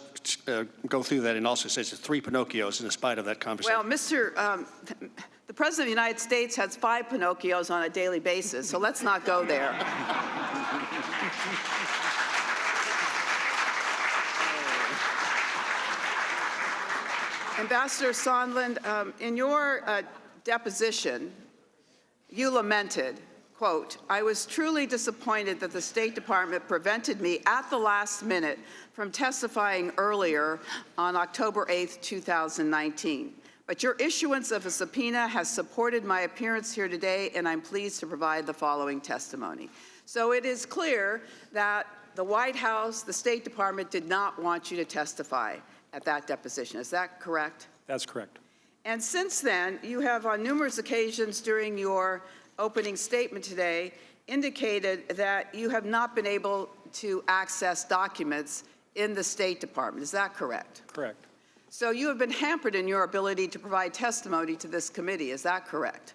go through that and also says it's 3 Pinocchios in spite of that conversation. Well, the President of the United States has 5 Pinocchios on a daily basis, so let's not go there. Ambassador Sondland, in your deposition, you lamented, quote, "I was truly disappointed that the State Department prevented me at the last minute from testifying earlier on October 8th, 2019. But your issuance of a subpoena has supported my appearance here today, and I'm pleased to provide the following testimony." So it is clear that the White House, the State Department, did not want you to testify at that deposition. Is that correct? That's correct. And since then, you have on numerous occasions during your opening statement today indicated that you have not been able to access documents in the State Department. Is that correct? Correct. So you have been hampered in your ability to provide testimony to this committee. Is that correct?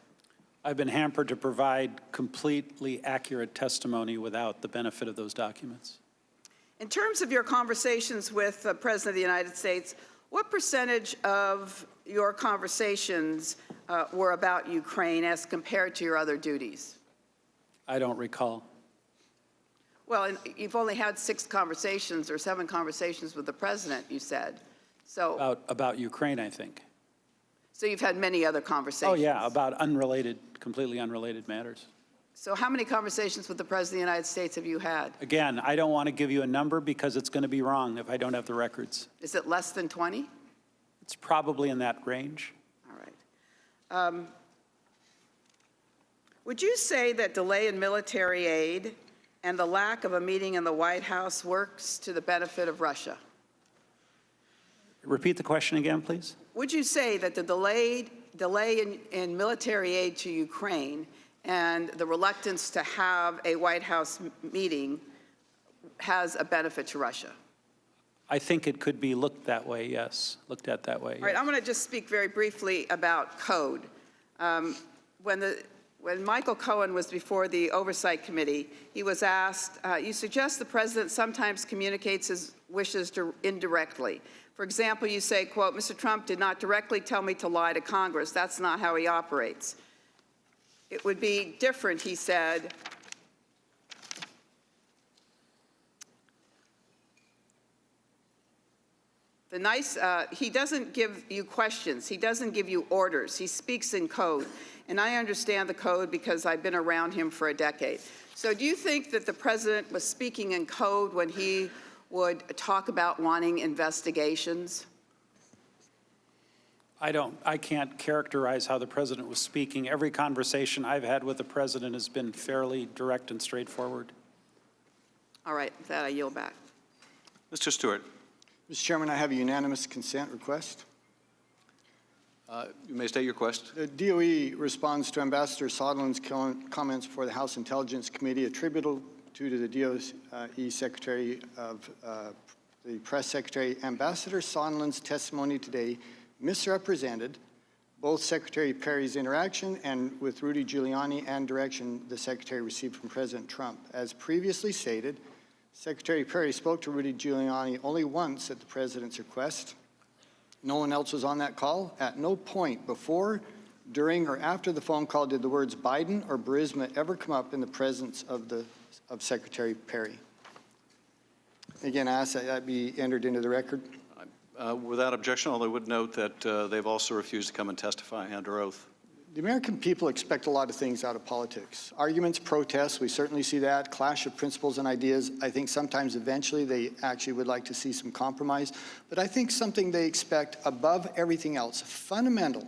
I've been hampered to provide completely accurate testimony without the benefit of those documents. In terms of your conversations with the President of the United States, what percentage of your conversations were about Ukraine as compared to your other duties? I don't recall. Well, and you've only had 6 conversations or 7 conversations with the President, you said. So About Ukraine, I think. So you've had many other conversations? Oh, yeah, about unrelated, completely unrelated matters. So how many conversations with the President of the United States have you had? Again, I don't want to give you a number because it's going to be wrong if I don't have the records. Is it less than 20? It's probably in that range. All right. Would you say that delay in military aid and the lack of a meeting in the White House works to the benefit of Russia? Repeat the question again, please. Would you say that the delay in military aid to Ukraine and the reluctance to have a White House meeting has a benefit to Russia? I think it could be looked that way, yes, looked at that way. All right, yes. I'm going to just speak very briefly about code. When Michael Cohen was before the Oversight Committee, he was asked, you suggest the president sometimes communicates his wishes indirectly. For example, you say, quote, Mr. Trump did not directly tell me to lie to Congress. That's not how he operates. It would be different, he said, he doesn't give you questions. He doesn't give you orders. He speaks in code. And I understand the code because I've been around him for a decade. So do you think that the president was speaking in code when he would talk about wanting investigations? I can't characterize how the president was speaking. Every conversation I've had with the president has been fairly direct and straightforward. All right, with that I yield back. Mr. Stewart. Mr. Chairman, I have a unanimous consent request. You may state your request. The DOE responds to Ambassador Sondland's comments before the House Intelligence Committee attributable to the DOE Secretary of the Press Secretary. Ambassador Sondland's testimony today misrepresented both Secretary Perry's interaction and with Rudy Giuliani and direction the Secretary received from President Trump. As previously stated, Secretary Perry spoke to Rudy Giuliani only once at the President's request. No one else was on that call. At no point before, during, or after the phone call did the words Biden or Burisma ever come up in the presence of Secretary Perry. Again, I ask that that be entered into the record. Without objection, although I would note that they've also refused to come and testify under oath. The American people expect a lot of things out of politics. Arguments, protests, we certainly see that. Clash of principles and ideas. I think sometimes eventually they actually would like to see some compromise. But I think something they expect above everything else, fundamental,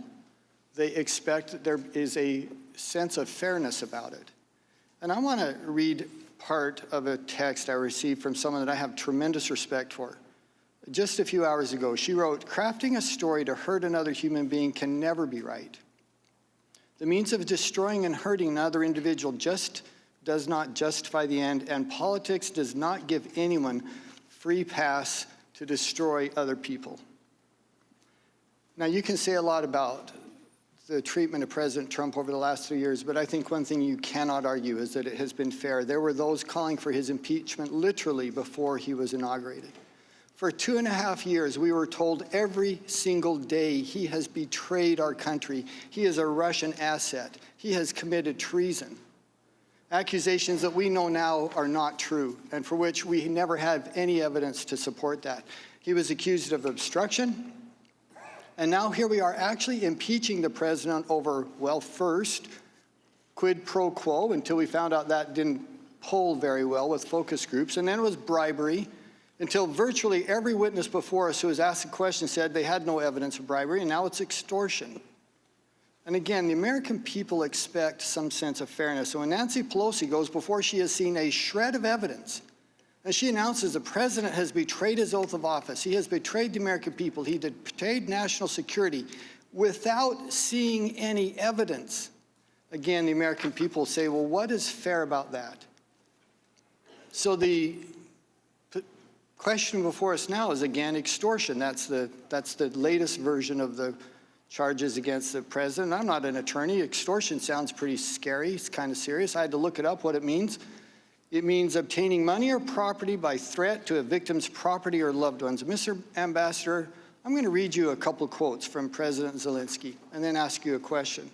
they expect that there is a sense of fairness about it. And I want to read part of a text I received from someone that I have tremendous respect for. Just a few hours ago, she wrote, crafting a story to hurt another human being can never be right. The means of destroying and hurting another individual just does not justify the end, and politics does not give anyone free pass to destroy other people. Now, you can say a lot about the treatment of President Trump over the last 3 years, but I think one thing you cannot argue is that it has been fair. There were those calling for his impeachment literally before he was inaugurated. For 2.5 years, we were told every single day he has betrayed our country. He is a Russian asset. He has committed treason. Accusations that we know now are not true, and for which we never have any evidence to support that. He was accused of obstruction, and now here we are actually impeaching the president over, well, first, quid pro quo, until we found out that didn't poll very well with focus groups, and then it was bribery, until virtually every witness before us who was asked a question said they had no evidence of bribery, and now it's extortion. And again, the American people expect some sense of fairness. So when Nancy Pelosi goes before she has seen a shred of evidence, and she announces the president has betrayed his oath of office, he has betrayed the American people, he betrayed national security, without seeing any evidence, again, the American people say, well, what is fair about that? So the question before us now is, again, extortion. That's the latest version of the charges against the president. I'm not an attorney. Extortion sounds pretty scary. It's kind of serious. I had to look it up, what it means. It means obtaining money or property by threat to a victim's property or loved ones. Mr. Ambassador, I'm going to read you a couple of quotes from President Zelensky and then ask you a question.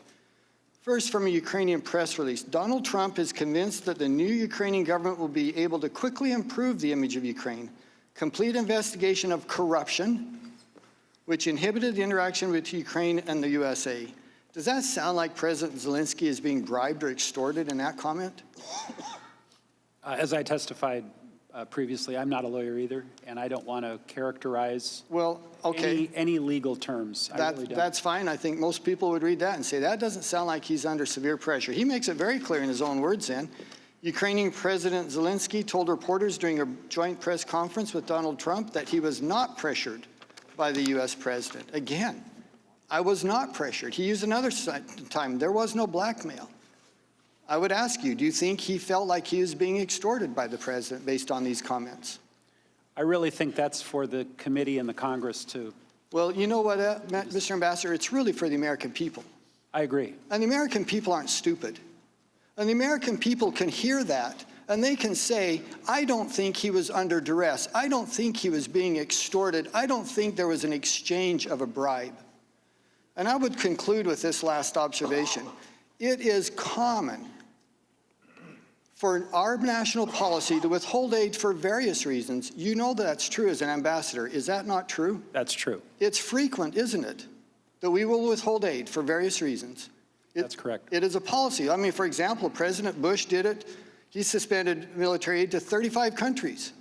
First, from a Ukrainian press release, Donald Trump is convinced that the new Ukrainian government will be able to quickly improve the image of Ukraine. Complete investigation of corruption, which inhibited the interaction with Ukraine and the USA. Does that sound like President Zelensky is being bribed or extorted in that comment? As I testified previously, I'm not a lawyer either, and I don't want to characterize any legal terms. I really don't. That's fine. I think most people would read that and say, that doesn't sound like he's under severe pressure. He makes it very clear in his own words then. Ukrainian President Zelensky told reporters during a joint press conference with Donald Trump that he was not pressured by the U.S. president. Again, I was not pressured. He used another time. There was no blackmail. I would ask you, do you think he felt like he was being extorted by the president based on these comments? I really think that's for the committee and the Congress to. Well, you know what, Mr. Ambassador, it's really for the American people. I agree. And the American people aren't stupid. And the American people can hear that, and they can say, I don't think he was under duress. I don't think he was being extorted. I don't think there was an exchange of a bribe. And I would conclude with this last observation. It is common for our national policy to withhold aid for various reasons. You know that's true as an ambassador. Is that not true? That's true. It's frequent, isn't it, that we will withhold aid for various reasons. That's correct. It is a policy. I mean, for example, President Bush did it. He suspended military aid to 35 countries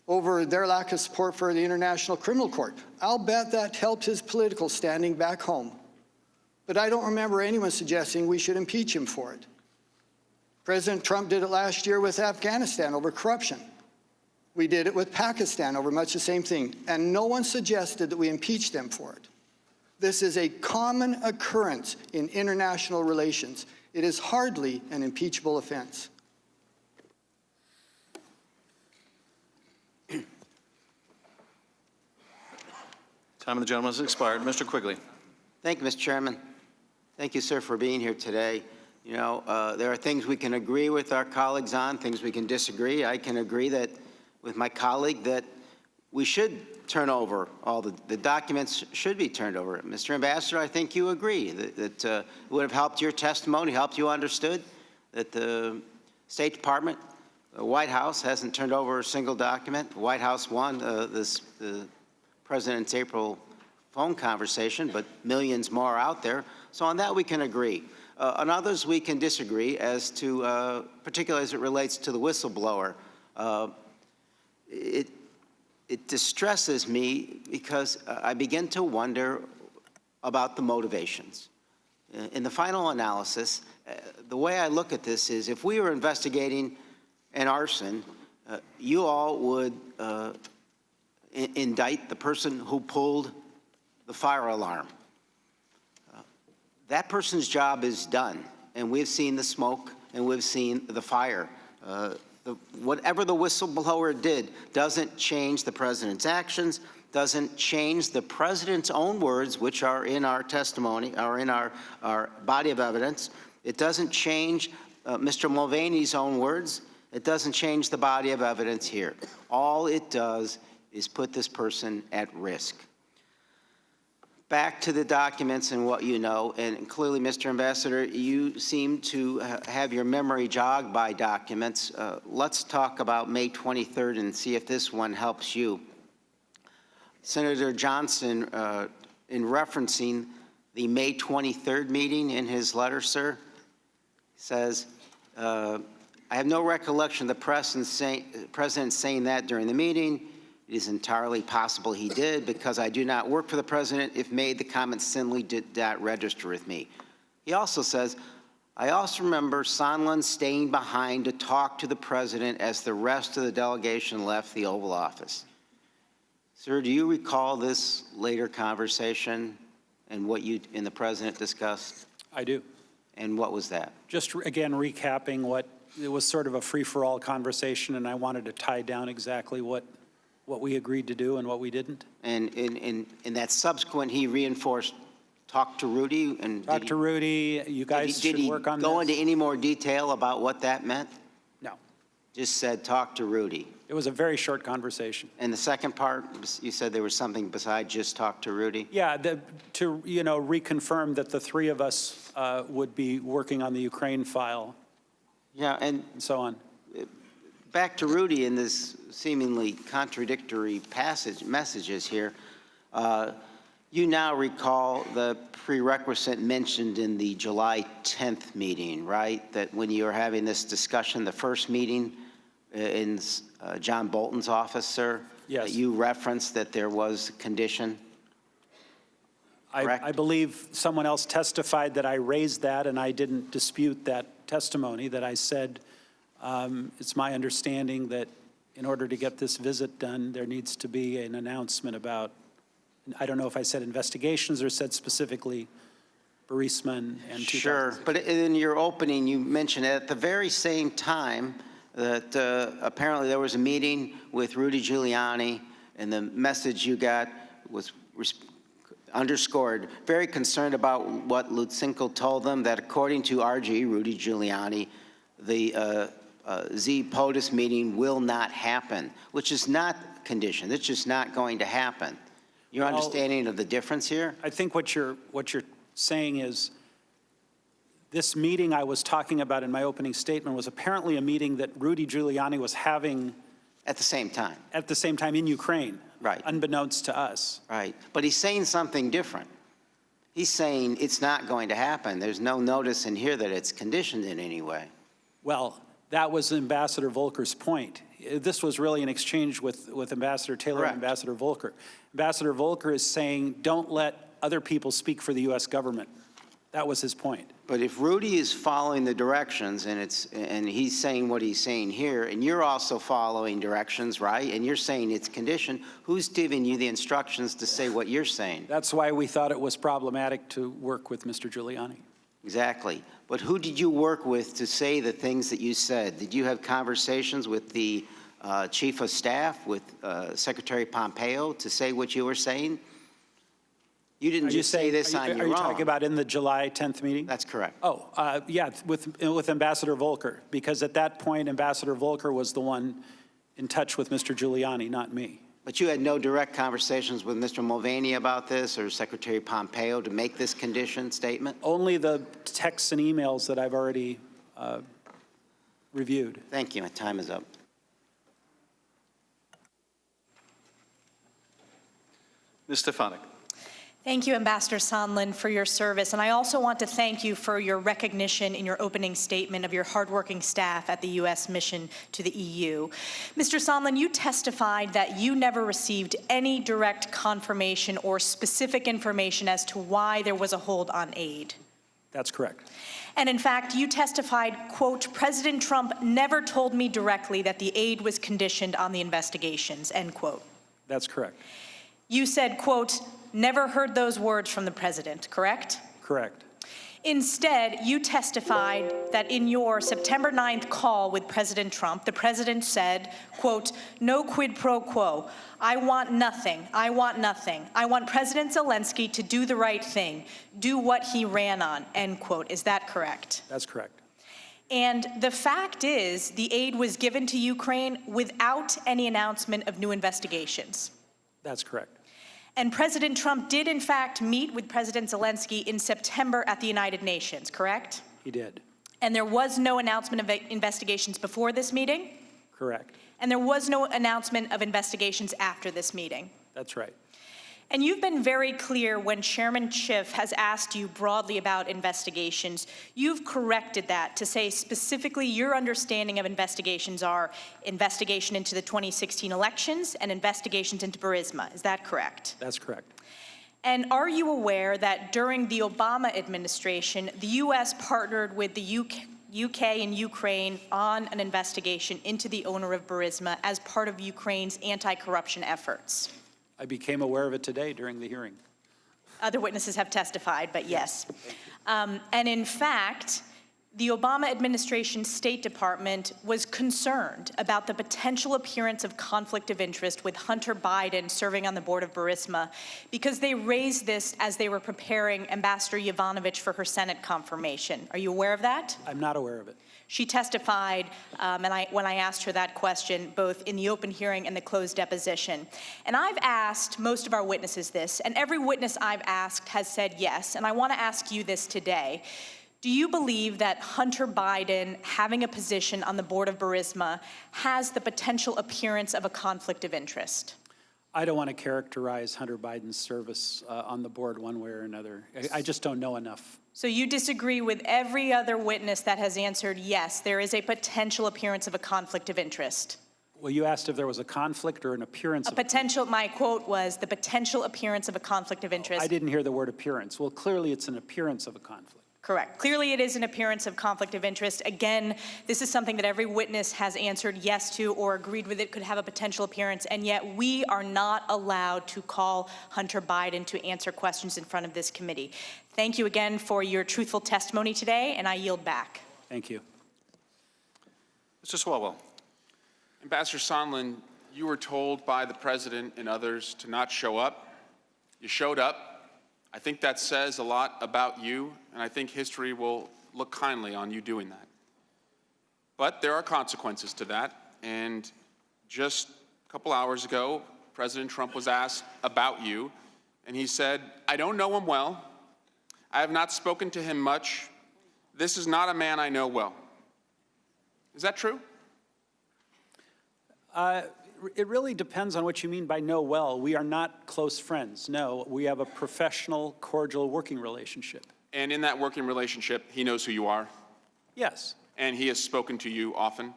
over their lack of support for the International Criminal Court. I'll bet that helped his political standing back home. But I don't remember anyone suggesting we should impeach him for it. President Trump did it last year with Afghanistan over corruption. We did it with Pakistan over much the same thing, and no one suggested that we impeach them for it. This is a common occurrence in international relations. It is hardly an impeachable offense. Time of the gentleman has expired. Mr. Quigley. Thank you, Mr. Chairman. Thank you, sir, for being here today. You know, there are things we can agree with our colleagues on, things we can disagree. I can agree that with my colleague that we should turn over all the documents should be turned over. Mr. Ambassador, I think you agree that it would have helped your testimony, helped you understood that the State Department, the White House hasn't turned over a single document. The White House won the President's April phone conversation, but millions more out there. So on that we can agree. On others we can disagree as to, particularly as it relates to the whistleblower. It distresses me because I begin to wonder about the motivations. In the final analysis, the way I look at this is if we were investigating an arson, you all would indict the person who pulled the fire alarm. That person's job is done, and we've seen the smoke and we've seen the fire. Whatever the whistleblower did doesn't change the president's actions, doesn't change the president's own words, which are in our testimony, are in our body of evidence. It doesn't change Mr. Mulvaney's own words. It doesn't change the body of evidence here. All it does is put this person at risk. Back to the documents and what you know, and clearly, Mr. Ambassador, you seem to have your memory jogged by documents. Let's talk about May 23rd and see if this one helps you. Senator Johnson, in referencing the May 23rd meeting in his letter, sir, says, I have no recollection of the president saying that during the meeting. It is entirely possible he did because I do not work for the president. If made, the comment simply did not register with me. He also says, I also remember Sondland staying behind to talk to the president as the rest of the delegation left the Oval Office. Sir, do you recall this later conversation and what you and the president discussed? I do. And what was that? Just again recapping what it was sort of a free-for-all conversation, and I wanted to tie down exactly what we agreed to do and what we didn't. And in that subsequent, he reinforced, talk to Rudy? And talk to Rudy, you guys should work on this. Did he go into any more detail about what that meant? No. Just said, talk to Rudy. It was a very short conversation. And the second part, you said there was something besides just talk to Rudy? Yeah, to reconfirm that the three of us would be working on the Ukraine file. Yeah, and so on. Back to Rudy in this seemingly contradictory messages here. You now recall the prerequisite mentioned in the July 10th meeting, right? That when you were having this discussion, the first meeting in John Bolton's office, sir? Yes. That you referenced that there was a condition? I believe someone else testified that I raised that, and I didn't dispute that testimony, that I said, it's my understanding that in order to get this visit done, there needs to be an announcement about, I don't know if I said investigations or said specifically Burisma and 2006. Sure, but in your opening, you mentioned at the very same time that apparently there was a meeting with Rudy Giuliani, and the message you got was underscored, very concerned about what Lutsenko told them, that according to RG, Rudy Giuliani, the Z-POTUS meeting will not happen, which is not conditioned. It's just not going to happen. Your understanding of the difference here? I think what you're saying is this meeting I was talking about in my opening statement was apparently a meeting that Rudy Giuliani was having at the same time. At the same time in Ukraine. Right. Unbeknownst to us. Right. But he's saying something different. He's saying it's not going to happen. There's no notice in here that it's conditioned in any way. Well, that was Ambassador Volker's point. This was really an exchange with Ambassador Taylor Correct. and Ambassador Volker. Ambassador Volker is saying, don't let other people speak for the U.S. government. That was his point. But if Rudy is following the directions and he's saying what he's saying here, and you're also following directions, right? And you're saying it's conditioned, who's giving you the instructions to say what you're saying? That's why we thought it was problematic to work with Mr. Giuliani. Exactly. But who did you work with to say the things that you said? Did you have conversations with the Chief of Staff, with Secretary Pompeo to say what you were saying? You didn't just say this on your own. Are you talking about in the July 10th meeting? That's correct. Oh, yeah, with Ambassador Volker, because at that point, Ambassador Volker was the one in touch with Mr. Giuliani, not me. But you had no direct conversations with Mr. Mulvaney about this or Secretary Pompeo to make this condition statement? Only the texts and emails that I've already reviewed. Thank you. My time is up. Ms. Stefanik. Thank you, Ambassador Sondland, for your service. And I also want to thank you for your recognition in your opening statement of your hardworking staff at the U.S. mission to the EU. Mr. Sondland, you testified that you never received any direct confirmation or specific information as to why there was a hold on aid. That's correct. And in fact, you testified, quote, President Trump never told me directly that the aid was conditioned on the investigations, end quote. That's correct. You said, quote, never heard those words from the president, correct? Correct. Instead, you testified that in your September 9th call with President Trump, the president said, quote, no quid pro quo. I want nothing. I want nothing. I want President Zelensky to do the right thing, do what he ran on, end quote. Is that correct? That's correct. And the fact is, the aid was given to Ukraine without any announcement of new investigations. That's correct. And President Trump did, in fact, meet with President Zelensky in September at the United Nations, correct? He did. And there was no announcement of investigations before this meeting? Correct. And there was no announcement of investigations after this meeting? That's right. And you've been very clear when Chairman Schiff has asked you broadly about investigations. You've corrected that to say specifically your understanding of investigations are investigation into the 2016 elections and investigations into Burisma. Is that correct? That's correct. And are you aware that during the Obama administration, the U.S. partnered with the UK and Ukraine on an investigation into the owner of Burisma as part of Ukraine's anti-corruption efforts? I became aware of it today during the hearing. Other witnesses have testified, but yes. And in fact, the Obama administration's State Department was concerned about the potential appearance of conflict of interest with Hunter Biden serving on the board of Burisma because they raised this as they were preparing Ambassador Yovanovitch for her Senate confirmation. Are you aware of that? I'm not aware of it. She testified, when I asked her that question, both in the open hearing and the closed deposition. And I've asked most of our witnesses this, and every witness I've asked has said yes, and I want to ask you this today. Do you believe that Hunter Biden having a position on the board of Burisma has the potential appearance of a conflict of interest? I don't want to characterize Hunter Biden's service on the board one way or another. I just don't know enough. So you disagree with every other witness that has answered yes, there is a potential appearance of a conflict of interest? Well, you asked if there was a conflict or an appearance of potential, my quote was, the potential appearance of a conflict of interest. I didn't hear the word appearance. Well, clearly it's an appearance of a conflict. Correct. Clearly, it is an appearance of conflict of interest. Again, this is something that every witness has answered yes to or agreed with it could have a potential appearance, and yet we are not allowed to call Hunter Biden to answer questions in front of this committee. Thank you again for your truthful testimony today, and I yield back. Thank you. Mr. Swalwell. Ambassador Sondland, you were told by the president and others to not show up. You showed up. I think that says a lot about you, and I think history will look kindly on you doing that. But there are consequences to that, and just a couple hours ago, President Trump was asked about you, and he said, "I don't know him well. I have not spoken to him much. This is not a man I know well." Is that true? It really depends on what you mean by know well. We are not close friends. No, we have a professional, cordial working relationship. And in that working relationship, he knows who you are? Yes. And he has spoken to you often?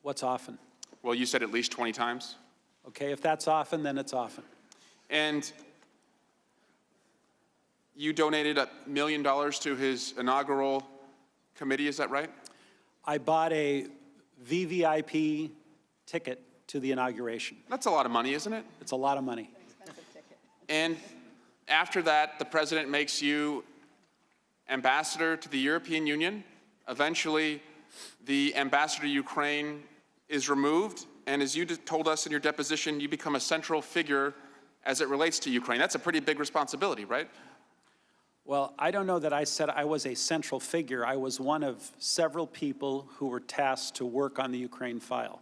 What's often? Well, you said at least 20 times. Okay, if that's often, then it's often. And you donated $1 million to his inaugural committee, is that right? I bought a VVIP ticket to the inauguration. That's a lot of money, isn't it? It's a lot of money. And after that, the president makes you ambassador to the European Union. Eventually, the ambassador to Ukraine is removed. And as you told us in your deposition, you become a central figure as it relates to Ukraine. That's a pretty big responsibility, right? Well, I don't know that I said I was a central figure. I was one of several people who were tasked to work on the Ukraine file.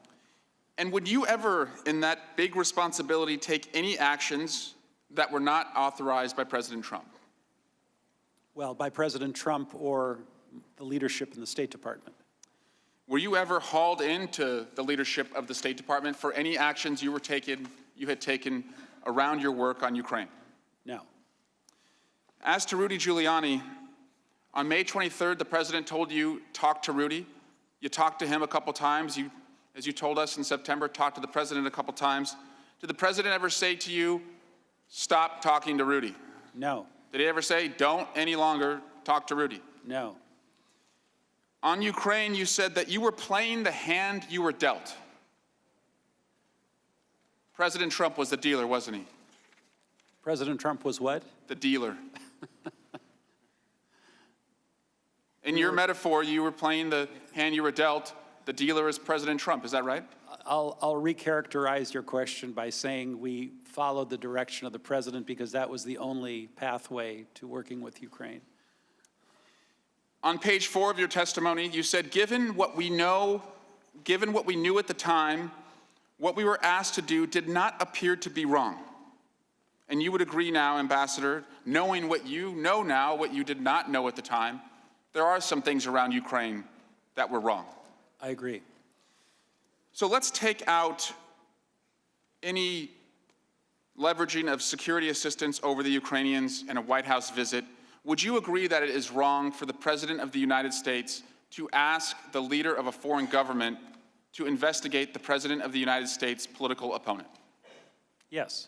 And would you ever, in that big responsibility, take any actions that were not authorized by President Trump? Well, by President Trump or the leadership in the State Department. Were you ever hauled into the leadership of the State Department for any actions you had taken around your work on Ukraine? No. As to Rudy Giuliani, on May 23rd, the president told you, talk to Rudy. You talked to him a couple times. As you told us in September, talked to the president a couple times. Did the president ever say to you, stop talking to Rudy? No. Did he ever say, don't any longer talk to Rudy? No. On Ukraine, you said that you were playing the hand you were dealt. President Trump was the dealer, wasn't he? President Trump was what? The dealer. In your metaphor, you were playing the hand you were dealt. The dealer is President Trump, is that right? I'll recharacterize your question by saying we followed the direction of the president because that was the only pathway to working with Ukraine. On page 4 of your testimony, you said, given what we knew at the time, what we were asked to do did not appear to be wrong. And you would agree now, Ambassador, knowing what you know now, what you did not know at the time, there are some things around Ukraine that were wrong. I agree. So let's take out any leveraging of security assistance over the Ukrainians and a White House visit. Would you agree that it is wrong for the President of the United States to ask the leader of a foreign government to investigate the President of the United States' political opponent? Yes.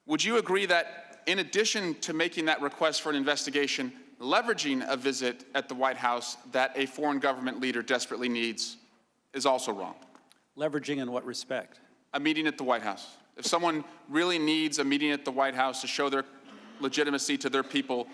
Would you agree that in addition to making that request for an investigation, leveraging a visit at the White House that a foreign government leader desperately needs is also wrong? Leveraging in what respect? A meeting at the White House. If someone really needs a meeting at the White House to show their legitimacy to their people,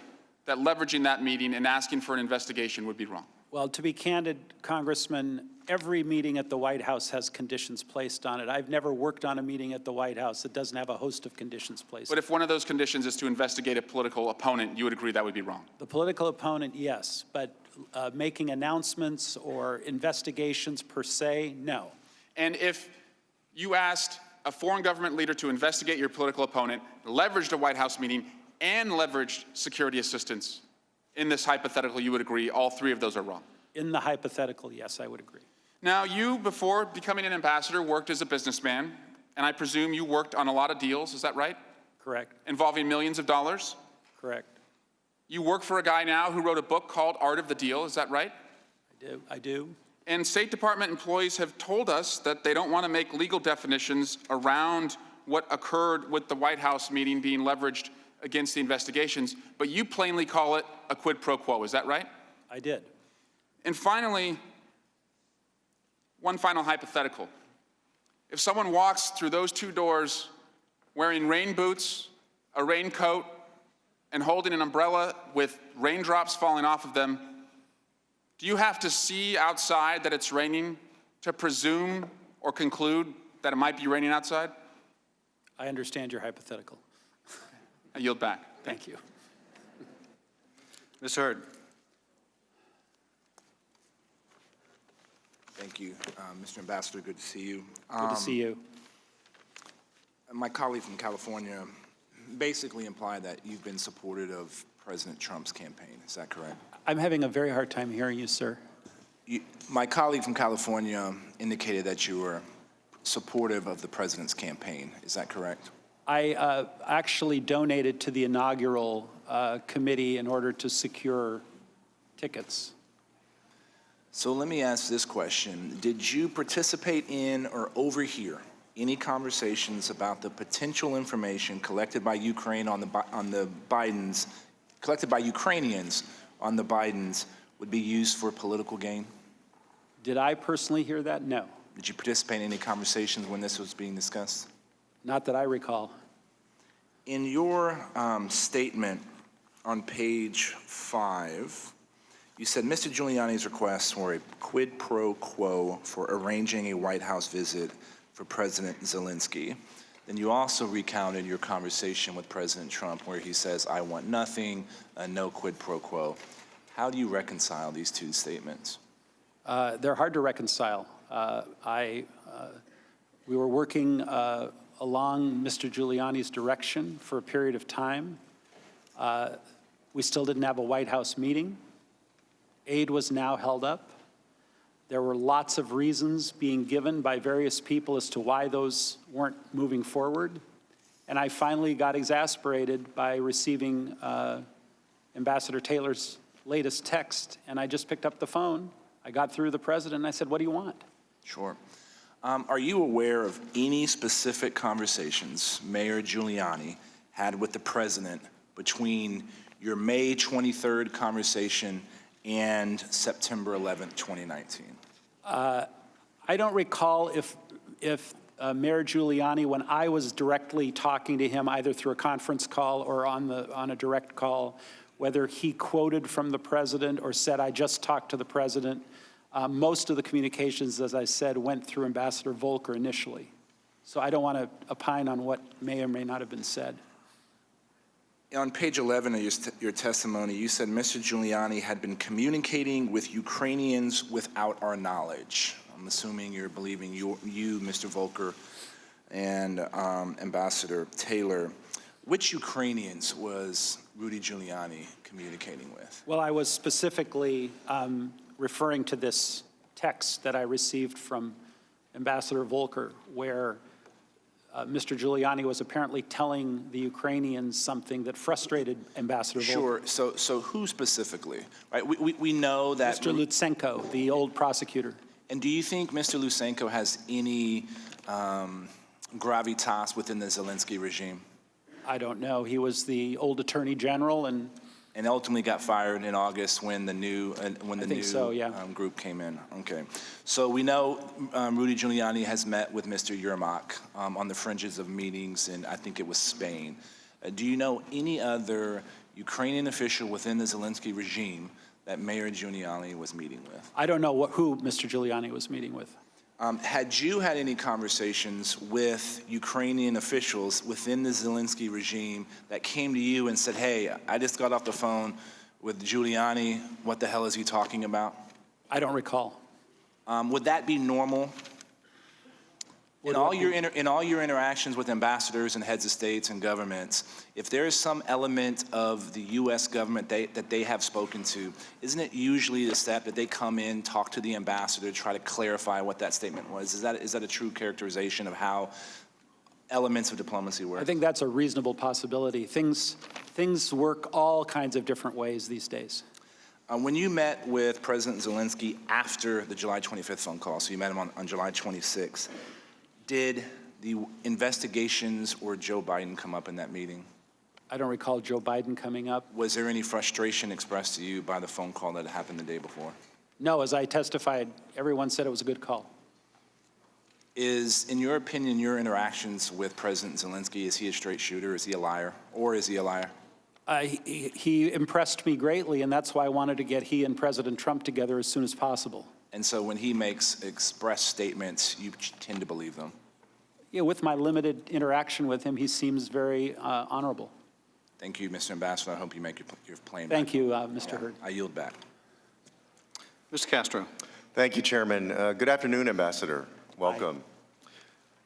that leveraging that meeting and asking for an investigation would be wrong. Well, to be candid, Congressman, every meeting at the White House has conditions placed on it. I've never worked on a meeting at the White House that doesn't have a host of conditions placed. But if one of those conditions is to investigate a political opponent, you would agree that would be wrong? The political opponent, yes, but making announcements or investigations per se, no. And if you asked a foreign government leader to investigate your political opponent, leveraged a White House meeting, and leveraged security assistance, in this hypothetical, you would agree all three of those are wrong? In the hypothetical, yes, I would agree. Now, you, before becoming an ambassador, worked as a businessman, and I presume you worked on a lot of deals, is that right? Correct. Involving millions of dollars? Correct. You work for a guy now who wrote a book called Art of the Deal, is that right? I do. And State Department employees have told us that they don't want to make legal definitions around what occurred with the White House meeting being leveraged against the investigations, but you plainly call it a quid pro quo. Is that right? I did. And finally, one final hypothetical. If someone walks through those two doors wearing rain boots, a raincoat, and holding an umbrella with raindrops falling off of them, do you have to see outside that it's raining to presume or conclude that it might be raining outside? I understand your hypothetical. I yield back. Thank you. Ms. Hurd. Thank you. Mr. Ambassador, good to see you. Good to see you. My colleague from California basically implied that you've been supportive of President Trump's campaign. Is that correct? I'm having a very hard time hearing you, sir. My colleague from California indicated that you were supportive of the president's campaign. Is that correct? I actually donated to the inaugural committee in order to secure tickets. So let me ask this question. Did you participate in or overhear any conversations about the potential information collected by Ukraine on the Bidens, collected by Ukrainians on the Bidens would be used for political gain? Did I personally hear that? No. Did you participate in any conversations when this was being discussed? Not that I recall. In your statement on page 5, you said Mr. Giuliani's requests were a quid pro quo for arranging a White House visit for President Zelensky. Then you also recounted your conversation with President Trump where he says, I want nothing, no quid pro quo. How do you reconcile these two statements? They're hard to reconcile. We were working along Mr. Giuliani's direction for a period of time. We still didn't have a White House meeting. Aid was now held up. There were lots of reasons being given by various people as to why those weren't moving forward. And I finally got exasperated by receiving Ambassador Taylor's latest text, and I just picked up the phone. I got through the president, and I said, what do you want? Sure. Are you aware of any specific conversations Mayor Giuliani had with the president between your May 23rd conversation and September 11th, 2019? I don't recall if Mayor Giuliani, when I was directly talking to him, either through a conference call or on a direct call, whether he quoted from the president or said, I just talked to the president. Most of the communications, as I said, went through Ambassador Volker initially. So I don't want to opine on what may or may not have been said. On page 11 of your testimony, you said Mr. Giuliani had been communicating with Ukrainians without our knowledge. I'm assuming you're believing you Mr. Volker, and Ambassador Taylor. Which Ukrainians was Rudy Giuliani communicating with? Well, I was specifically referring to this text that I received from Ambassador Volker, where Mr. Giuliani was apparently telling the Ukrainians something that frustrated Ambassador Volker. Sure. So who specifically? Right. We know that Mr. Lutsenko, the old prosecutor. And do you think Mr. Lutsenko has any gravitas within the Zelensky regime? I don't know. He was the old attorney general and ultimately got fired in August when the new group came in. Okay, so we know Rudy Giuliani has met with Mr. Yermak on the fringes of meetings in, I think it was Spain. Do you know any other Ukrainian official within the Zelensky regime that Mayor Giuliani was meeting with? I don't know who Mr. Giuliani was meeting with. Had you had any conversations with Ukrainian officials within the Zelensky regime that came to you and said, hey, I just got off the phone with Giuliani, what the hell is he talking about? I don't recall. Would that be normal? In all your interactions with ambassadors and heads of states and governments, if there is some element of the U.S. government that they have spoken to, isn't it usually the step that they come in, talk to the ambassador, try to clarify what that statement was? Is that a true characterization of how elements of diplomacy work? I think that's a reasonable possibility. Things work all kinds of different ways these days. When you met with President Zelensky after the July 25th phone call, so you met him on July 26th, did the investigations or Joe Biden come up in that meeting? I don't recall Joe Biden coming up. Was there any frustration expressed to you by the phone call that happened the day before? No, as I testified, everyone said it was a good call. Is, in your opinion, your interactions with President Zelensky, is he a straight shooter? Is he a liar? Or is he a liar? He impressed me greatly, and that's why I wanted to get he and President Trump together as soon as possible. And so when he makes express statements, you tend to believe them? Yeah, with my limited interaction with him, he seems very honorable. Thank you, Mr. Ambassador. I hope you make your plane back. Thank you, Mr. Hurd. I yield back. Mr. Castro. Thank you, Chairman. Good afternoon, Ambassador. Welcome.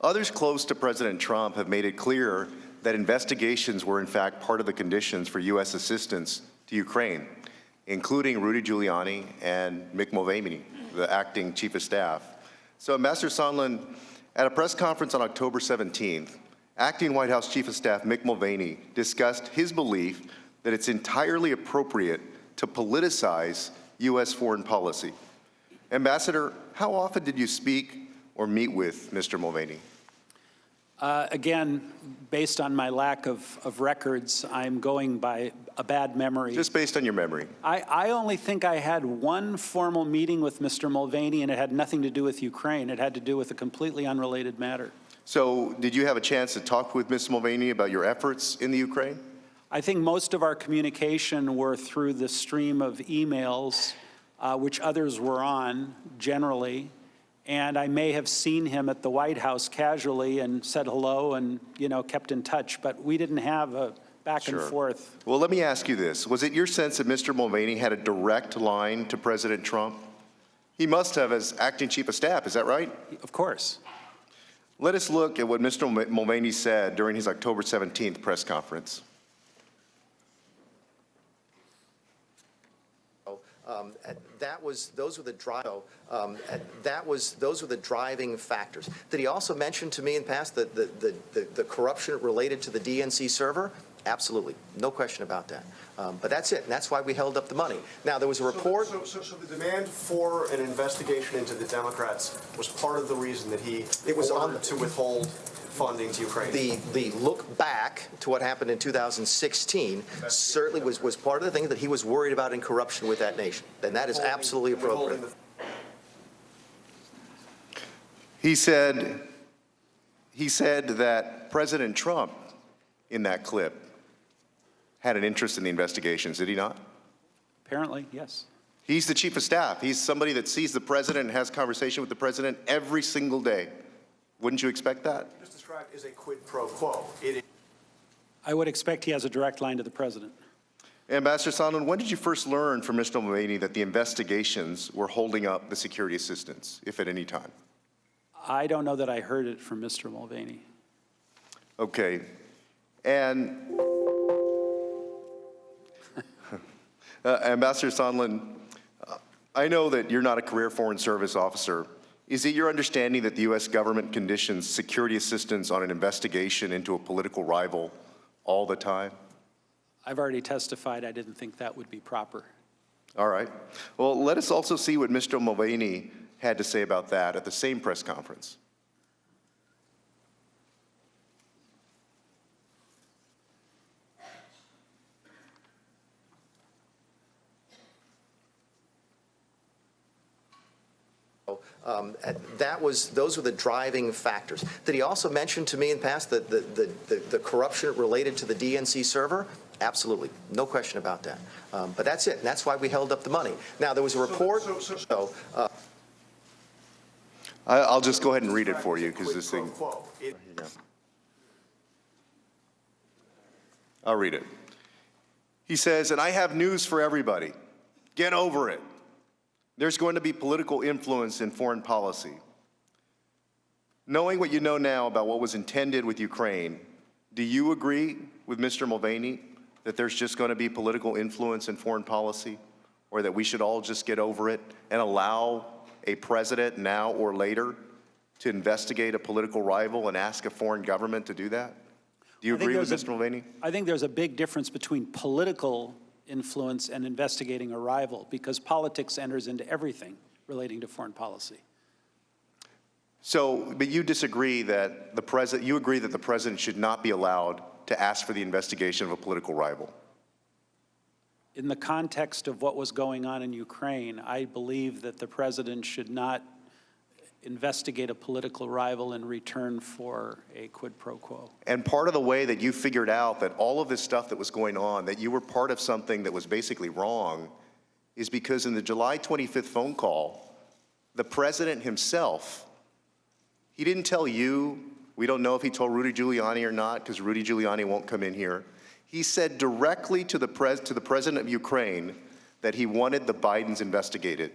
Others close to President Trump have made it clear that investigations were in fact part of the conditions for U.S. assistance to Ukraine, including Rudy Giuliani and Mick Mulvaney, the acting chief of staff. So Ambassador Sondland, at a press conference on October 17th, acting White House Chief of Staff Mick Mulvaney discussed his belief that it's entirely appropriate to politicize U.S. foreign policy. Ambassador, how often did you speak or meet with Mr. Mulvaney? Again, based on my lack of records, I'm going by a bad memory. Just based on your memory. I only think I had one formal meeting with Mr. Mulvaney, and it had nothing to do with Ukraine. It had to do with a completely unrelated matter. So did you have a chance to talk with Ms. Mulvaney about your efforts in the Ukraine? I think most of our communication were through the stream of emails, which others were on generally. And I may have seen him at the White House casually and said hello and, kept in touch, but we didn't have a back and forth. Well, let me ask you this. Was it your sense that Mr. Mulvaney had a direct line to President Trump? He must have as acting chief of staff, is that right? Of course. Let us look at what Mr. Mulvaney said during his October 17th press conference. Those were the driving factors. Did he also mention to me in the past the corruption related to the DNC server? Absolutely, no question about that. But that's it, and that's why we held up the money. Now, there was a report. So the demand for an investigation into the Democrats was part of the reason that he ordered to withhold funding to Ukraine. The look back to what happened in 2016 certainly was part of the thing that he was worried about in corruption with that nation, and that is absolutely appropriate. He said that President Trump, in that clip, had an interest in the investigations, did he not? Apparently, yes. He's the chief of staff. He's somebody that sees the president and has conversation with the president every single day. Wouldn't you expect that? Just described as a quid pro quo. I would expect he has a direct line to the president. Ambassador Sondland, when did you first learn from Mr. Mulvaney that the investigations were holding up the security assistance, if at any time? I don't know that I heard it from Mr. Mulvaney. Okay. And Ambassador Sondland, I know that you're not a career Foreign Service officer. Is it your understanding that the U.S. government conditions security assistance on an investigation into a political rival all the time? I've already testified I didn't think that would be proper. All right. Well, let us also see what Mr. Mulvaney had to say about that at the same press conference. Those were the driving factors. Did he also mention to me in the past the corruption related to the DNC server? Absolutely, no question about that. But that's it, and that's why we held up the money. Now, there was a report. I'll just go ahead and read it for you because this thing. I'll read it. He says, and I have news for everybody. Get over it. There's going to be political influence in foreign policy. Knowing what you know now about what was intended with Ukraine, do you agree with Mr. Mulvaney that there's just going to be political influence in foreign policy, or that we should all just get over it and allow a president now or later to investigate a political rival and ask a foreign government to do that? Do you agree with Mr. Mulvaney? I think there's a big difference between political influence and investigating a rival, because politics enters into everything relating to foreign policy. So, but you disagree that you agree that the president should not be allowed to ask for the investigation of a political rival? In the context of what was going on in Ukraine, I believe that the president should not investigate a political rival in return for a quid pro quo. And part of the way that you figured out that all of this stuff that was going on, that you were part of something that was basically wrong, is because in the July 25th phone call, the president himself, he didn't tell you, we don't know if he told Rudy Giuliani or not, because Rudy Giuliani won't come in here. He said directly to the president of Ukraine that he wanted the Bidens investigated.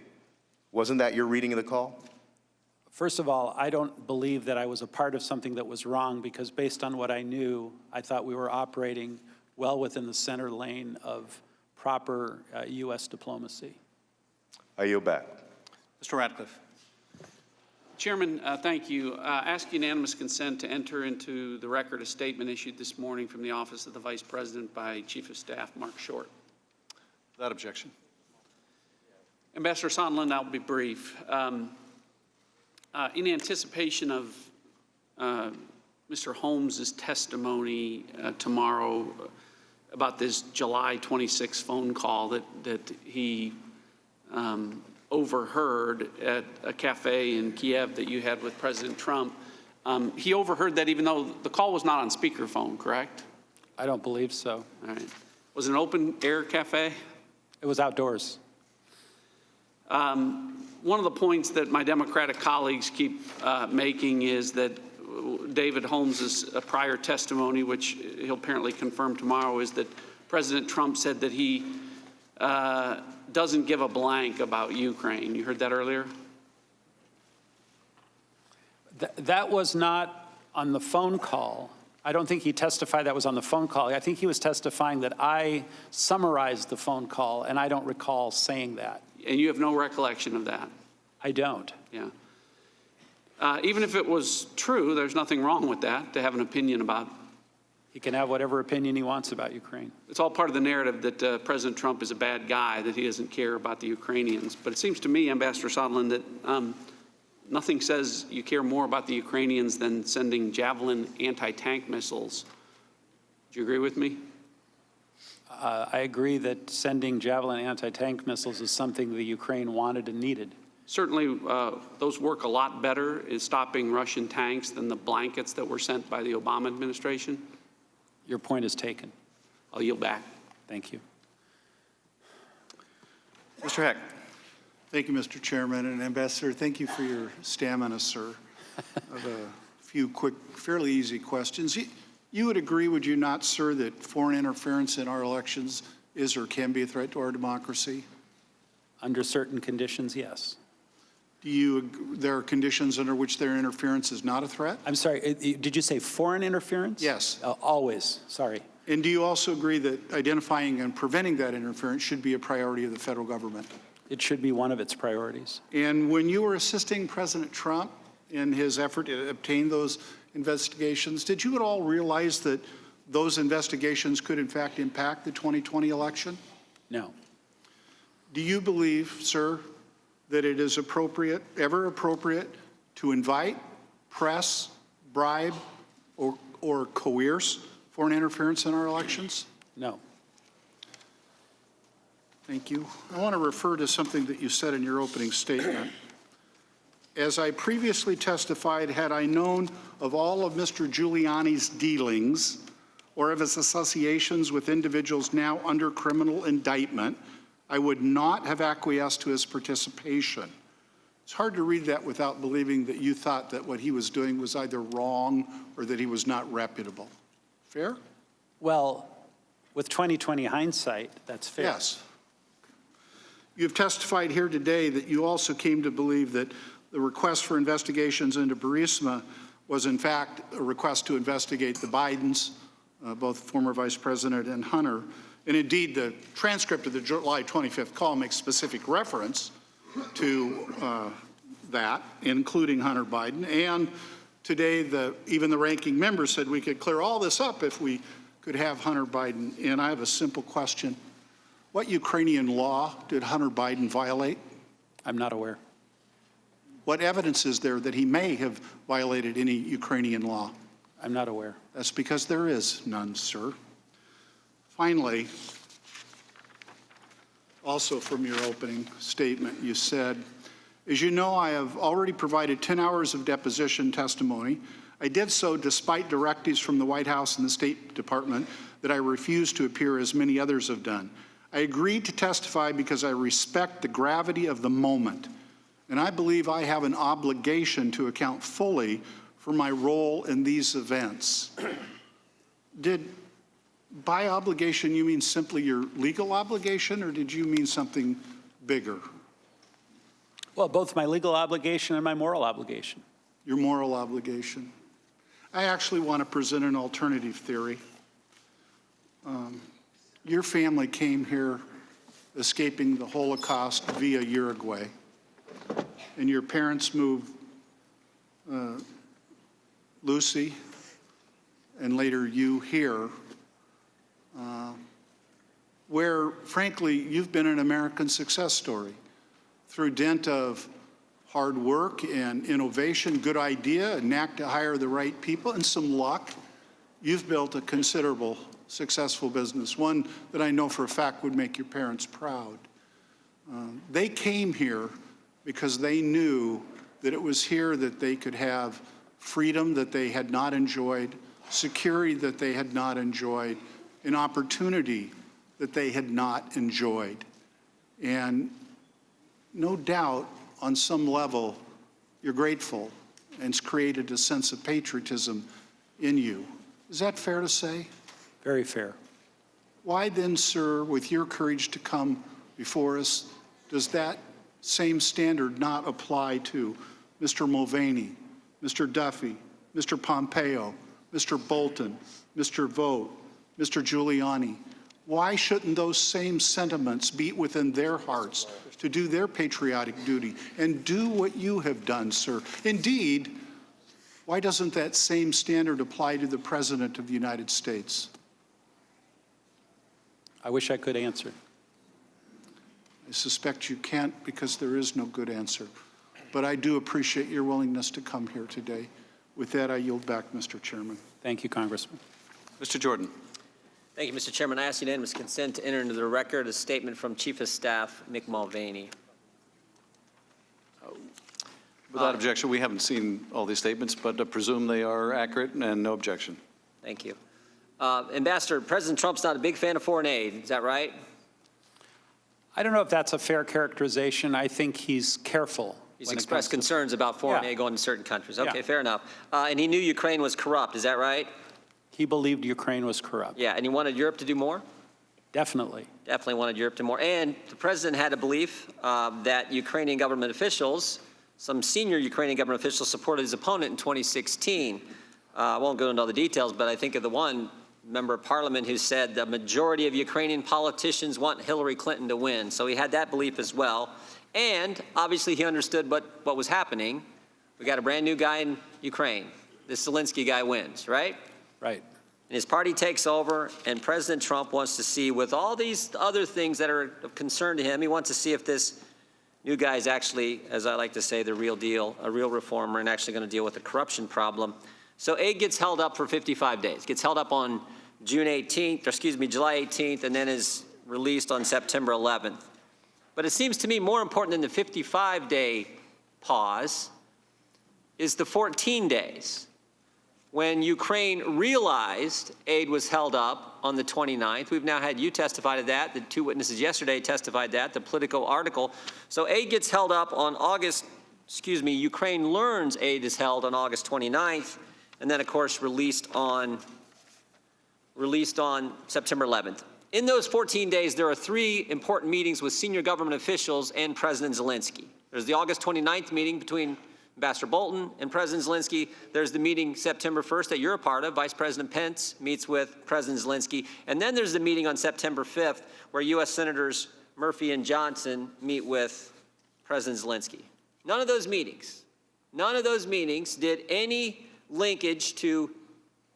Wasn't that your reading of the call? First of all, I don't believe that I was a part of something that was wrong, because based on what I knew, I thought we were operating well within the center lane of proper U.S. diplomacy. I yield back. Mr. Ratcliffe. Chairman, thank you. Ask unanimous consent to enter into the record a statement issued this morning from the Office of the Vice President by Chief of Staff Mark Short. Without objection. Ambassador Sondland, I'll be brief. In anticipation of Mr. Holmes's testimony tomorrow about this July 26 phone call that he overheard at a cafe in Kiev that you had with President Trump, he overheard that even though the call was not on speakerphone, correct? I don't believe so. All right. Was it an open-air cafe? It was outdoors. One of the points that my Democratic colleagues keep making is that David Holmes's prior testimony, which he'll apparently confirm tomorrow, is that President Trump said that he doesn't give a blank about Ukraine. You heard that earlier? That was not on the phone call. I don't think he testified that was on the phone call. I think he was testifying that I summarized the phone call, and I don't recall saying that. And you have no recollection of that? I don't. Yeah. Even if it was true, there's nothing wrong with that, to have an opinion about. He can have whatever opinion he wants about Ukraine. It's all part of the narrative that President Trump is a bad guy, that he doesn't care about the Ukrainians. But it seems to me, Ambassador Sondland, that nothing says you care more about the Ukrainians than sending Javelin anti-tank missiles. Do you agree with me? I agree that sending Javelin anti-tank missiles is something the Ukraine wanted and needed. Certainly, those work a lot better in stopping Russian tanks than the blankets that were sent by the Obama administration. Your point is taken. I'll yield back. Thank you. Mr. Heck. Thank you, Mr. Chairman. And Ambassador, thank you for your stamina, sir. I have a few quick, fairly easy questions. You would agree, would you not, sir, that foreign interference in our elections is or can be a threat to our democracy? Under certain conditions, yes. There are conditions under which their interference is not a threat? I'm sorry, did you say foreign interference? Yes. Always, sorry. And do you also agree that identifying and preventing that interference should be a priority of the federal government? It should be one of its priorities. And when you were assisting President Trump in his effort to obtain those investigations, did you at all realize that those investigations could in fact impact the 2020 election? No. Do you believe, sir, that it is appropriate, ever appropriate, to invite, press, bribe, or coerce foreign interference in our elections? No. Thank you. I want to refer to something that you said in your opening statement. As I previously testified, had I known of all of Mr. Giuliani's dealings or of his associations with individuals now under criminal indictment, I would not have acquiesced to his participation. It's hard to read that without believing that you thought that what he was doing was either wrong or that he was not reputable. Fair? Well, with 20/20 hindsight, that's fair. Yes. You've testified here today that you also came to believe that the request for investigations into Burisma was in fact a request to investigate the Bidens, both former Vice President and Hunter. And indeed, the transcript of the July 25th call makes specific reference to that, including Hunter Biden. And today, even the ranking member said we could clear all this up if we could have Hunter Biden. And I have a simple question. What Ukrainian law did Hunter Biden violate? I'm not aware. What evidence is there that he may have violated any Ukrainian law? I'm not aware. That's because there is none, sir. Finally, also from your opening statement, you said, as you know, I have already provided 10 hours of deposition testimony. I did so despite directives from the White House and the State Department that I refused to appear as many others have done. I agreed to testify because I respect the gravity of the moment, and I believe I have an obligation to account fully for my role in these events. By obligation, you mean simply your legal obligation, or did you mean something bigger? Well, both my legal obligation and my moral obligation. Your moral obligation. I actually want to present an alternative theory. Your family came here escaping the Holocaust via Uruguay, and your parents moved Lucy and later you here, where, frankly, you've been an American success story through dint of hard work and innovation, good idea, a knack to hire the right people, and some luck. You've built a considerable, successful business, one that I know for a fact would make your parents proud. They came here because they knew that it was here that they could have freedom that they had not enjoyed, security that they had not enjoyed, an opportunity that they had not enjoyed. And no doubt, on some level, you're grateful, and it's created a sense of patriotism in you. Is that fair to say? Very fair. Why then, sir, with your courage to come before us, does that same standard not apply to Mr. Mulvaney, Mr. Duffy, Mr. Pompeo, Mr. Bolton, Mr. Vogt, Mr. Giuliani? Why shouldn't those same sentiments beat within their hearts to do their patriotic duty and do what you have done, sir? Indeed, why doesn't that same standard apply to the President of the United States? I wish I could answer. I suspect you can't because there is no good answer. But I do appreciate your willingness to come here today. With that, I yield back, Mr. Chairman. Thank you, Congressman. Mr. Jordan. Thank you, Mr. Chairman. I ask unanimous consent to enter into the record a statement from Chief of Staff Mick Mulvaney. Without objection, we haven't seen all these statements, but I presume they are accurate and no objection. Thank you. Ambassador, President Trump's not a big fan of foreign aid. Is that right? I don't know if that's a fair characterization. I think he's careful. He's expressed concerns about foreign aid going to certain countries. Okay, fair enough. And he knew Ukraine was corrupt. Is that right? He believed Ukraine was corrupt. Yeah, and he wanted Europe to do more? Definitely. Definitely wanted Europe to do more. And the president had a belief that Ukrainian government officials, some senior Ukrainian government officials, supported his opponent in 2016. I won't go into all the details, but I think of the one member of parliament who said the majority of Ukrainian politicians want Hillary Clinton to win. So he had that belief as well. And obviously he understood what was happening. We got a brand new guy in Ukraine. This Zelensky guy wins, right? Right. And his party takes over, and President Trump wants to see, with all these other things that are of concern to him, he wants to see if this new guy is actually, as I like to say, the real deal, a real reformer, and actually going to deal with the corruption problem. So aid gets held up for 55 days. Gets held up on July 18th, and then is released on September 11th. But it seems to me more important than the 55-day pause is the 14 days when Ukraine realized aid was held up on the 29th. We've now had you testify to that. The two witnesses yesterday testified that, the Politico article. So aid gets held up on Ukraine learns aid is held on August 29th, and then, of course, released on September 11th. In those 14 days, there are 3 important meetings with senior government officials and President Zelensky. There's the August 29th meeting between Ambassador Bolton and President Zelensky. There's the meeting September 1st that you're a part of. Vice President Pence meets with President Zelensky. And then there's the meeting on September 5th where U.S. Senators Murphy and Johnson meet with President Zelensky. None of those meetings did any linkage to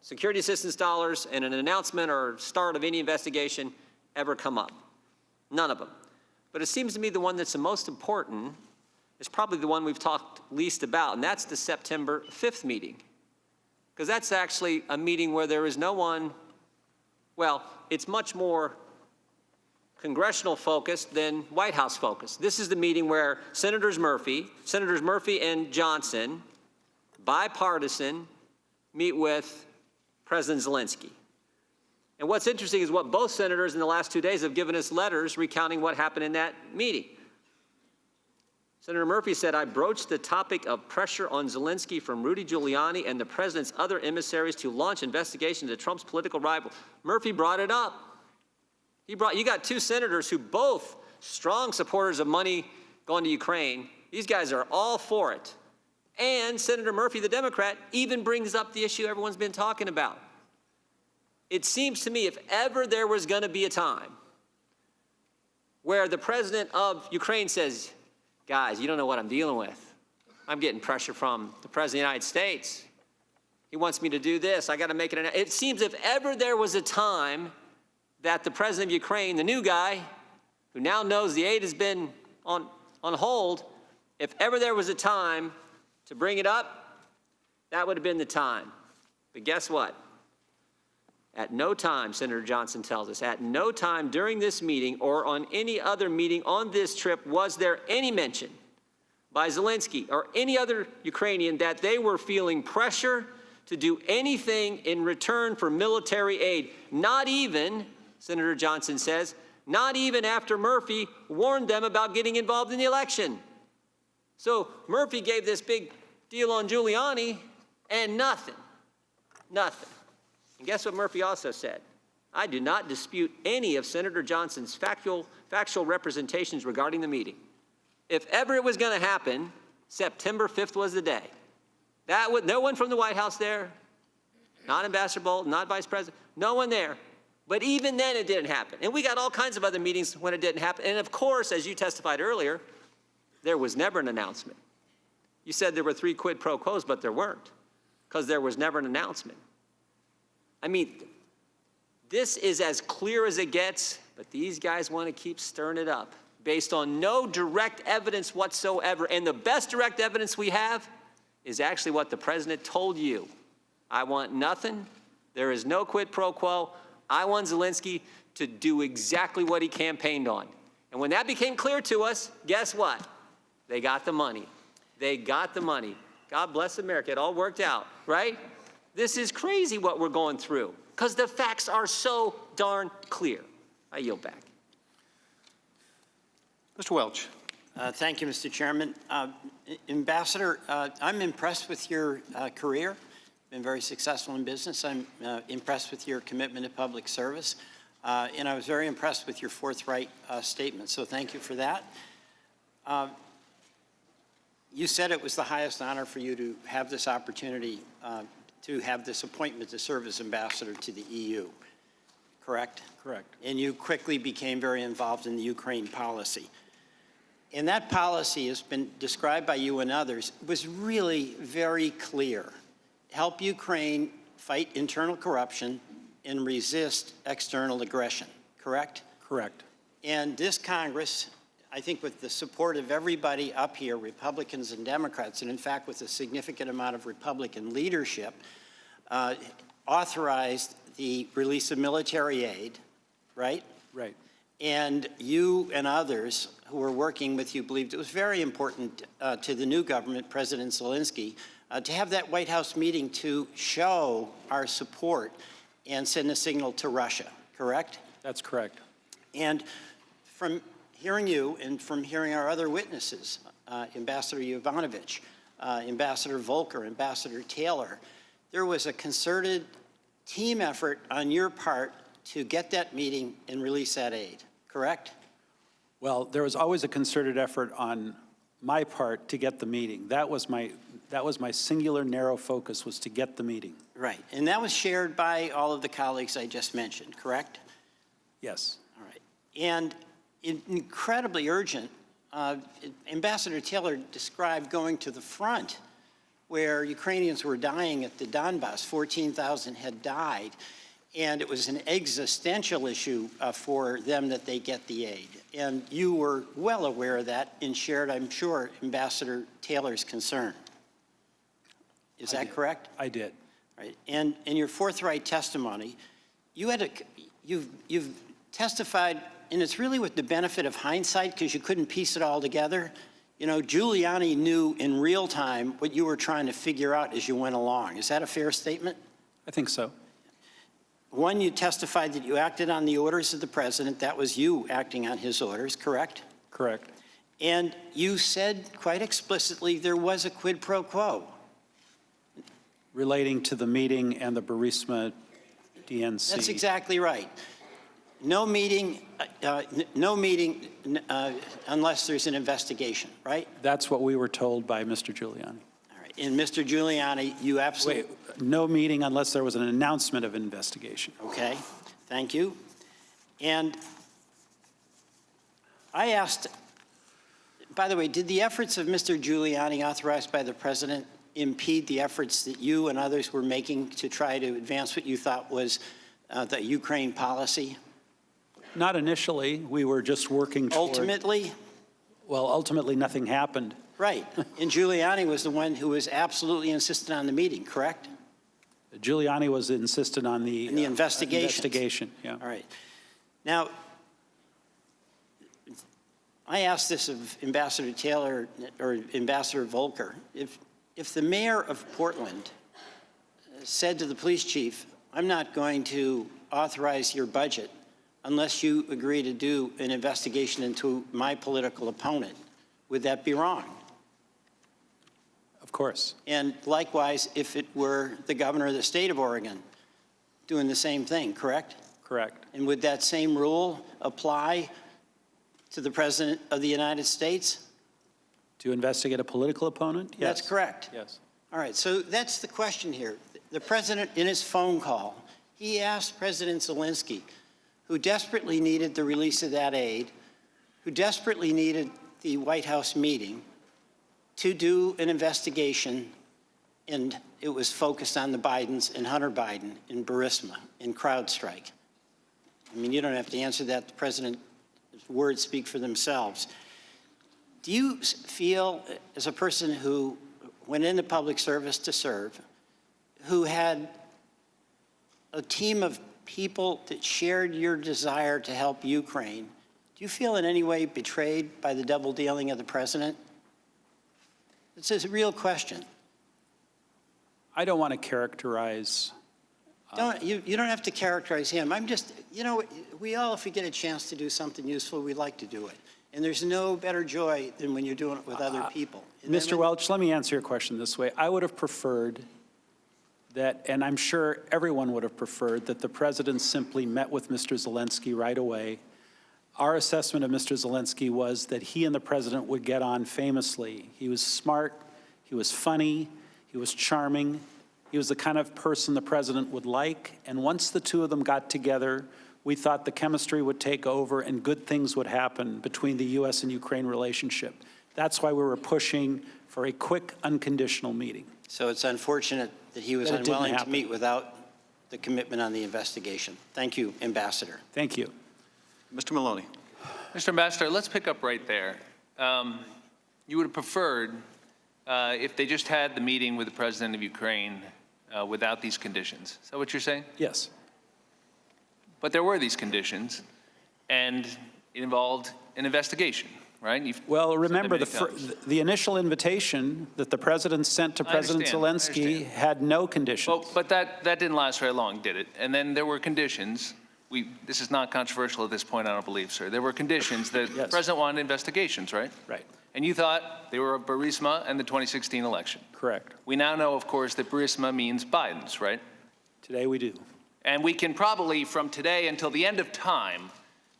security assistance dollars and an announcement or start of any investigation ever come up. None of them. But it seems to me the one that's the most important is probably the one we've talked least about, and that's the September 5th meeting. because that's actually a meeting where there is no one, well, it's much more congressional focused than White House focused. This is the meeting where Senators Murphy and Johnson, bipartisan, meet with President Zelensky. And what's interesting is what both senators in the last 2 days have given us letters recounting what happened in that meeting. Senator Murphy said, I broached the topic of pressure on Zelensky from Rudy Giuliani and the president's other emissaries to launch investigations into Trump's political rival. Murphy brought it up. You got two senators who both strong supporters of money going to Ukraine. These guys are all for it. And Senator Murphy, the Democrat, even brings up the issue everyone's been talking about. It seems to me if ever there was going to be a time where the president of Ukraine says, guys, you don't know what I'm dealing with. I'm getting pressure from the president of the United States. He wants me to do this. I got to make it. It seems if ever there was a time that the president of Ukraine, the new guy, who now knows the aid has been on hold, if ever there was a time to bring it up, that would have been the time. But guess what? At no time, Senator Johnson tells us, at no time during this meeting or on any other meeting on this trip was there any mention by Zelensky or any other Ukrainian that they were feeling pressure to do anything in return for military aid. Not even, Senator Johnson says, not even after Murphy warned them about getting involved in the election. So Murphy gave this big deal on Giuliani and nothing. And guess what Murphy also said? I do not dispute any of Senator Johnson's factual representations regarding the meeting. If ever it was going to happen, September 5th was the day. No one from the White House there, not Ambassador Bolton, not Vice President, no one there. But even then it didn't happen. And we got all kinds of other meetings when it didn't happen. And of course, as you testified earlier, there was never an announcement. You said there were 3 quid pro quos, but there weren't, because there was never an announcement. I mean, this is as clear as it gets, but these guys want to keep stirring it up based on no direct evidence whatsoever. And the best direct evidence we have is actually what the president told you. I want nothing. There is no quid pro quo. I want Zelensky to do exactly what he campaigned on. And when that became clear to us, guess what? They got the money. They got the money. God bless America. It all worked out, right? This is crazy what we're going through because the facts are so darn clear. I yield back. Mr. Welch. Thank you, Mr. Chairman. Ambassador, I'm impressed with your career. Been very successful in business. I'm impressed with your commitment to public service. And I was very impressed with your forthright statement. So thank you for that. You said it was the highest honor for you to have this opportunity to have this appointment to serve as ambassador to the EU, correct? Correct. And you quickly became very involved in the Ukraine policy. And that policy has been described by you and others, was really very clear. Help Ukraine fight internal corruption and resist external aggression, correct? Correct. And this Congress, I think with the support of everybody up here, Republicans and Democrats, and in fact with a significant amount of Republican leadership, authorized the release of military aid, right? Right. And you and others who were working with you believed it was very important to the new government, President Zelensky, to have that White House meeting to show our support and send a signal to Russia, correct? That's correct. And from hearing you and from hearing our other witnesses, Ambassador Yovanovitch, Ambassador Volker, Ambassador Taylor, there was a concerted team effort on your part to get that meeting and release that aid, correct? Well, there was always a concerted effort on my part to get the meeting. That was my singular narrow focus, was to get the meeting. Right, and that was shared by all of the colleagues I just mentioned, correct? Yes. All right, and incredibly urgent, Ambassador Taylor described going to the front where Ukrainians were dying at the Donbass. 14,000 had died, and it was an existential issue for them that they get the aid. And you were well aware of that and shared, I'm sure, Ambassador Taylor's concern. Is that correct? I did. right? And in your forthright testimony, you've testified, and it's really with the benefit of hindsight because you couldn't piece it all together. You know, Giuliani knew in real time what you were trying to figure out as you went along. Is that a fair statement? I think so. One, you testified that you acted on the orders of the president. That was you acting on his orders, correct? Correct. And you said quite explicitly there was a quid pro quo. Relating to the meeting and the Burisma DNC. That's exactly right. No meeting unless there's an investigation, right? That's what we were told by Mr. Giuliani. All right. And Mr. Giuliani, you absolutely... Wait, no meeting unless there was an announcement of investigation. Okay, thank you. And I asked, by the way, did the efforts of Mr. Giuliani authorized by the president impede the efforts that you and others were making to try to advance what you thought was the Ukraine policy? Not initially. We were just working toward... Ultimately? Well, ultimately, nothing happened. Right. And Giuliani was the one who was absolutely insistent on the meeting, correct? Giuliani was insistent on the investigation. Yeah. All right. Now, I asked this of Ambassador Taylor or Ambassador Volker. If the mayor of Portland said to the police chief, I'm not going to authorize your budget unless you agree to do an investigation into my political opponent, would that be wrong? Of course. And likewise, if it were the governor of the state of Oregon doing the same thing, correct? Correct. And would that same rule apply to the President of the United States? To investigate a political opponent? Yes. That's correct. Yes. All right, so that's the question here. The president, in his phone call, he asked President Zelensky, who desperately needed the release of that aid, who desperately needed the White House meeting, to do an investigation, and it was focused on the Bidens and Hunter Biden in Burisma, in CrowdStrike. I mean, you don't have to answer that. The president's words speak for themselves. Do you feel, as a person who went into public service to serve, who had a team of people that shared your desire to help Ukraine, do you feel in any way betrayed by the double dealing of the president? It's a real question. I don't want to characterize... You don't have to characterize him. I'm just, you know, we all, if we get a chance to do something useful, we like to do it. And there's no better joy than when you're doing it with other people. Mr. Welch, let me answer your question this way. I would have preferred that, and I'm sure everyone would have preferred, that the president simply met with Mr. Zelensky right away. Our assessment of Mr. Zelensky was that he and the president would get on famously. He was smart, he was funny, he was charming, he was the kind of person the president would like, and once the two of them got together, we thought the chemistry would take over and good things would happen between the U.S. and Ukraine relationship. That's why we were pushing for a quick, unconditional meeting. So it's unfortunate that he was unwilling to meet without the commitment on the investigation. Thank you, Ambassador. Thank you. Mr. Maloney. Mr. Ambassador, let's pick up right there. You would have preferred if they just had the meeting with the president of Ukraine without these conditions. Is that what you're saying? Yes. But there were these conditions, and it involved an investigation, right? Well, remember, the initial invitation that the president sent to President Zelensky had no conditions. Well, but that didn't last very long, did it? And then there were conditions. This is not controversial at this point, I don't believe, sir. There were conditions that the president wanted investigations, right? Right. And you thought they were Burisma and the 2016 election. Correct. We now know, of course, that Burisma means Biden's, right? Today we do. And we can probably, from today until the end of time,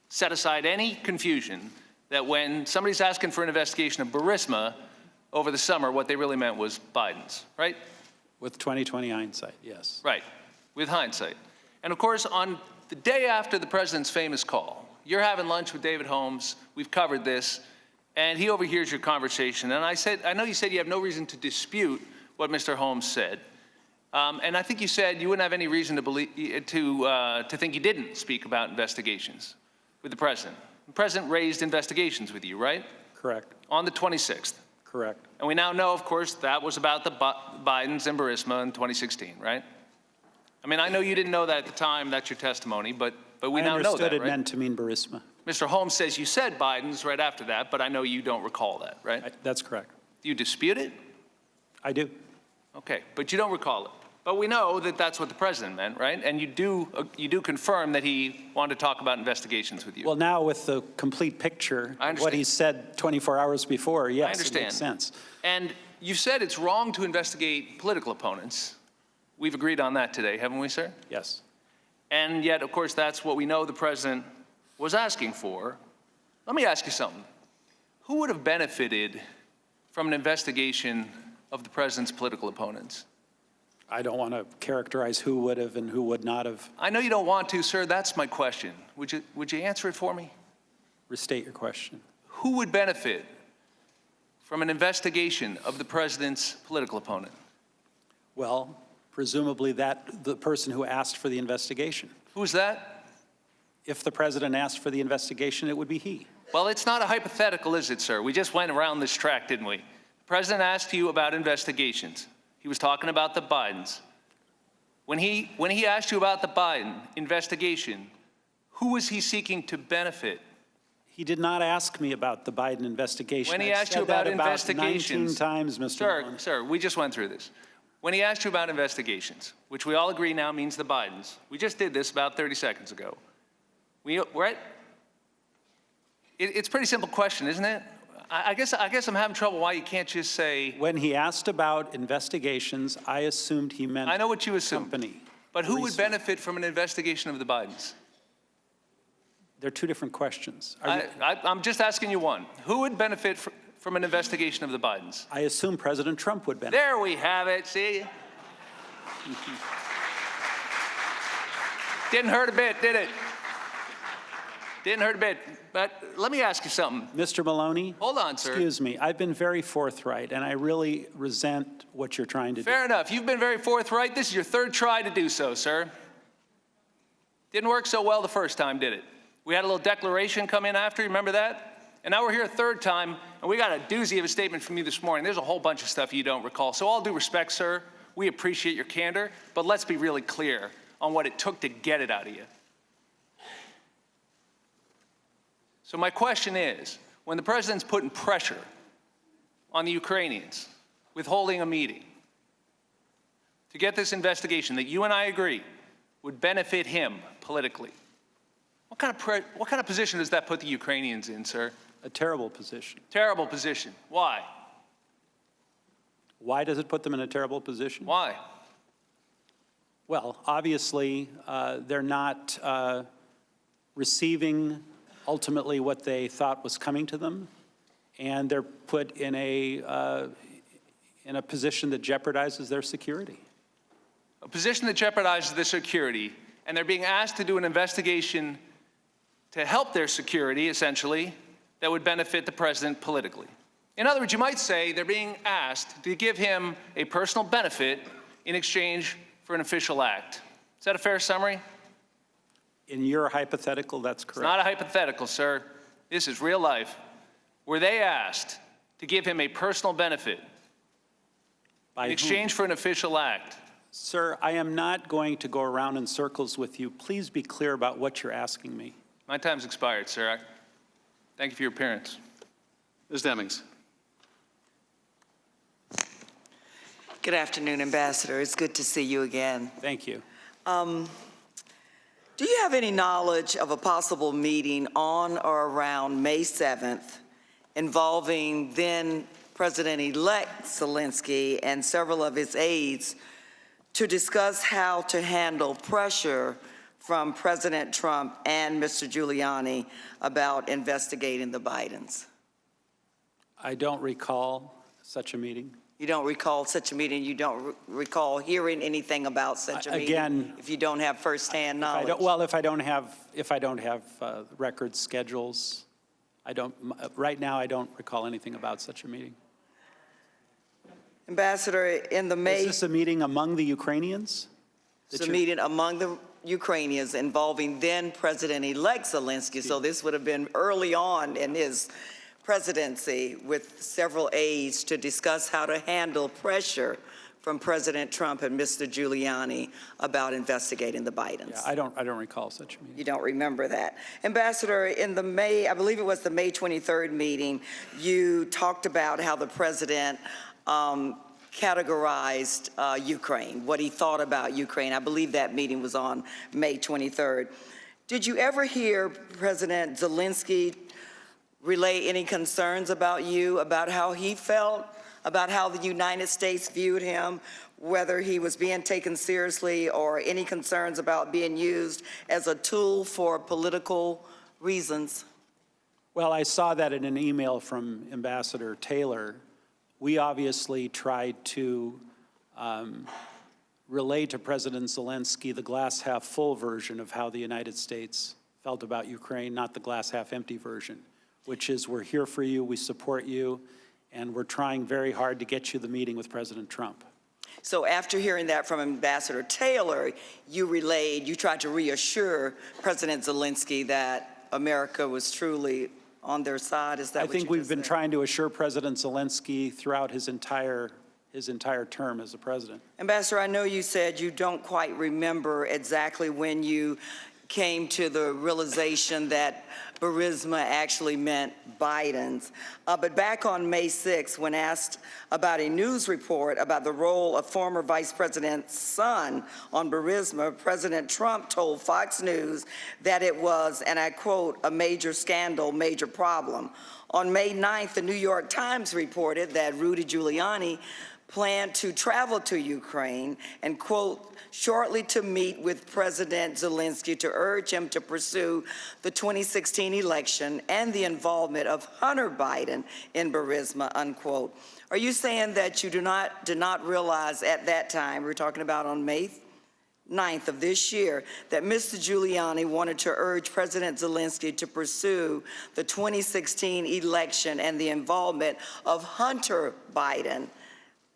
set aside any confusion that when somebody's asking for an investigation of Burisma over the summer, what they really meant was Biden's, right? With 2020 hindsight, yes. Right, with hindsight. And of course, on the day after the president's famous call, you're having lunch with David Holmes, we've covered this, and he overhears your conversation. And I know you said you have no reason to dispute what Mr. Holmes said. And I think you said you wouldn't have any reason to believe, to think you didn't speak about investigations with the president. The president raised investigations with you, right? Correct. On the 26th. Correct. And we now know, of course, that was about the Bidens and Burisma in 2016, right? I mean, I know you didn't know that at the time, that's your testimony, but we now know that, I understood it right? meant to mean Burisma. Mr. Holmes says you said Biden's right after that, but I know you don't recall that, right? That's correct. Do you dispute it? I do. Okay, but you don't recall it. But we know that that's what the president meant, right? And you do confirm that he wanted to talk about investigations with you. Well, now with the complete picture, what he said 24 hours before, yes, I understand. it makes sense. And you said it's wrong to investigate political opponents. We've agreed on that today, haven't we, sir? Yes. And yet, of course, that's what we know the president was asking for. Let me ask you something. Who would have benefited from an investigation of the president's political opponents? I don't want to characterize who would have and who would not have. I know you don't want to, sir. That's my question. Would you answer it for me? Restate your question. Who would benefit from an investigation of the president's political opponent? Well, presumably the person who asked for the investigation. Who's that? If the president asked for the investigation, it would be he. Well, it's not a hypothetical, is it, sir? We just went around this track, didn't we? The president asked you about investigations. He was talking about the Bidens. When he asked you about the Biden investigation, who was he seeking to benefit? He did not ask me about the Biden investigation. When he I've asked said you about that investigations, 19 times, Mr. Maloney. Sir, we just went through this. When he asked you about investigations, which we all agree now means the Bidens, we just did this about 30 seconds ago. It's a pretty simple question, isn't it? I guess I'm having trouble why you can't just say. When he asked about investigations, I assumed he meant. I know what you assumed. Company. But who would benefit from an investigation of the Bidens? They're two different questions. I'm just asking you one. Who would benefit from an investigation of the Bidens? I assume President Trump would benefit. There we have it, see? Didn't hurt a bit, did it? Didn't hurt a bit. But let me ask you something. Mr. Maloney? Hold on, sir. Excuse me. I've been very forthright, and I really resent what you're trying to do. Fair enough. You've been very forthright. This is your third try to do so, sir. Didn't work so well the first time, did it? We had a little declaration come in after, you remember that? And now we're here a third time, and we got a doozy of a statement from you this morning. There's a whole bunch of stuff you don't recall. So all due respect, sir, we appreciate your candor, but let's be really clear on what it took to get it out of you. So my question is, when the president's putting pressure on the Ukrainians with holding a meeting to get this investigation that you and I agree would benefit him politically, what kind of position does that put the Ukrainians in, sir? A terrible position. Terrible position. Why? Why does it put them in a terrible position? Why? Well, obviously, they're not receiving ultimately what they thought was coming to them, and they're put in a position that jeopardizes their security. A position that jeopardizes their security, and they're being asked to do an investigation to help their security, essentially, that would benefit the president politically. In other words, you might say they're being asked to give him a personal benefit in exchange for an official act. Is that a fair summary? In your hypothetical, that's correct. It's not a hypothetical, sir. This is real life. Were they asked to give him a personal benefit in exchange for an official act? Sir, I am not going to go around in circles with you. Please be clear about what you're asking me. My time's expired, sir. Thank you for your appearance. Ms. Demings. Good afternoon, Ambassador. It's good to see you again. Thank you. Do you have any knowledge of a possible meeting on or around May 7th involving then President-elect Zelensky and several of his aides to discuss how to handle pressure from President Trump and Mr. Giuliani about investigating the Bidens? I don't recall such a meeting. You don't recall such a meeting? You don't recall hearing anything about such a meeting? Again, if you don't have firsthand knowledge? If I don't have record schedules, right now I don't recall anything about such a meeting. Ambassador, in the May... Is this a meeting among the Ukrainians? It's a meeting among the Ukrainians involving then President-elect Zelensky, so this would have been early on in his presidency with several aides to discuss how to handle pressure from President Trump and Mr. Giuliani about investigating the Bidens? Yeah, I don't recall such a meeting. You don't remember that. Ambassador, in the May, I believe it was the May 23rd meeting, you talked about how the president categorized Ukraine, what he thought about Ukraine. I believe that meeting was on May 23rd. Did you ever hear President Zelensky relay any concerns about you, about how he felt, about how the United States viewed him, whether he was being taken seriously, or any concerns about being used as a tool for political reasons? Well, I saw that in an email from Ambassador Taylor. We obviously tried to relay to President Zelensky the glass half full version of how the United States felt about Ukraine, not the glass half empty version, which is we're here for you, we support you, and we're trying very hard to get you the meeting with President Trump. So after hearing that from Ambassador Taylor, you tried to reassure President Zelensky that America was truly on their side. Is that what you I think we've just been said? trying to assure President Zelensky throughout his entire term as a president. Ambassador, I know you said you don't quite remember exactly when you came to the realization that Burisma actually meant Biden's. But back on May 6th, when asked about a news report about the role of former Vice President's son on Burisma, President Trump told Fox News that it was, and I quote, a major scandal, major problem. On May 9th, the New York Times reported that Rudy Giuliani planned to travel to Ukraine and, quote, shortly to meet with President Zelensky to urge him to pursue the 2016 election and the involvement of Hunter Biden in Burisma, unquote. Are you saying that you did not realize at that time, we're talking about on May 9th of this year, that Mr. Giuliani wanted to urge President Zelensky to pursue the 2016 election and the involvement of Hunter Biden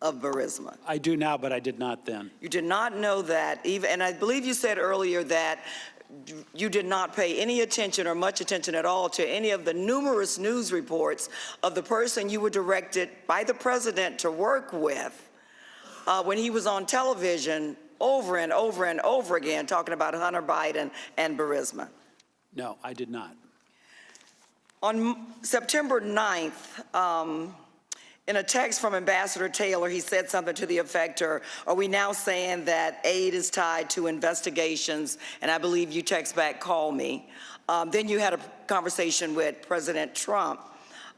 of Burisma? I do now, but I did not then. You did not know that, and I believe you said earlier that you did not pay any attention or much attention at all to any of the numerous news reports of the person you were directed by the president to work with when he was on television over and over and over again talking about Hunter Biden and Burisma. No, I did not. On September 9th, in a text from Ambassador Taylor, he said something to the effect, are we now saying that aid is tied to investigations? And I believe you text back, call me. Then you had a conversation with President Trump.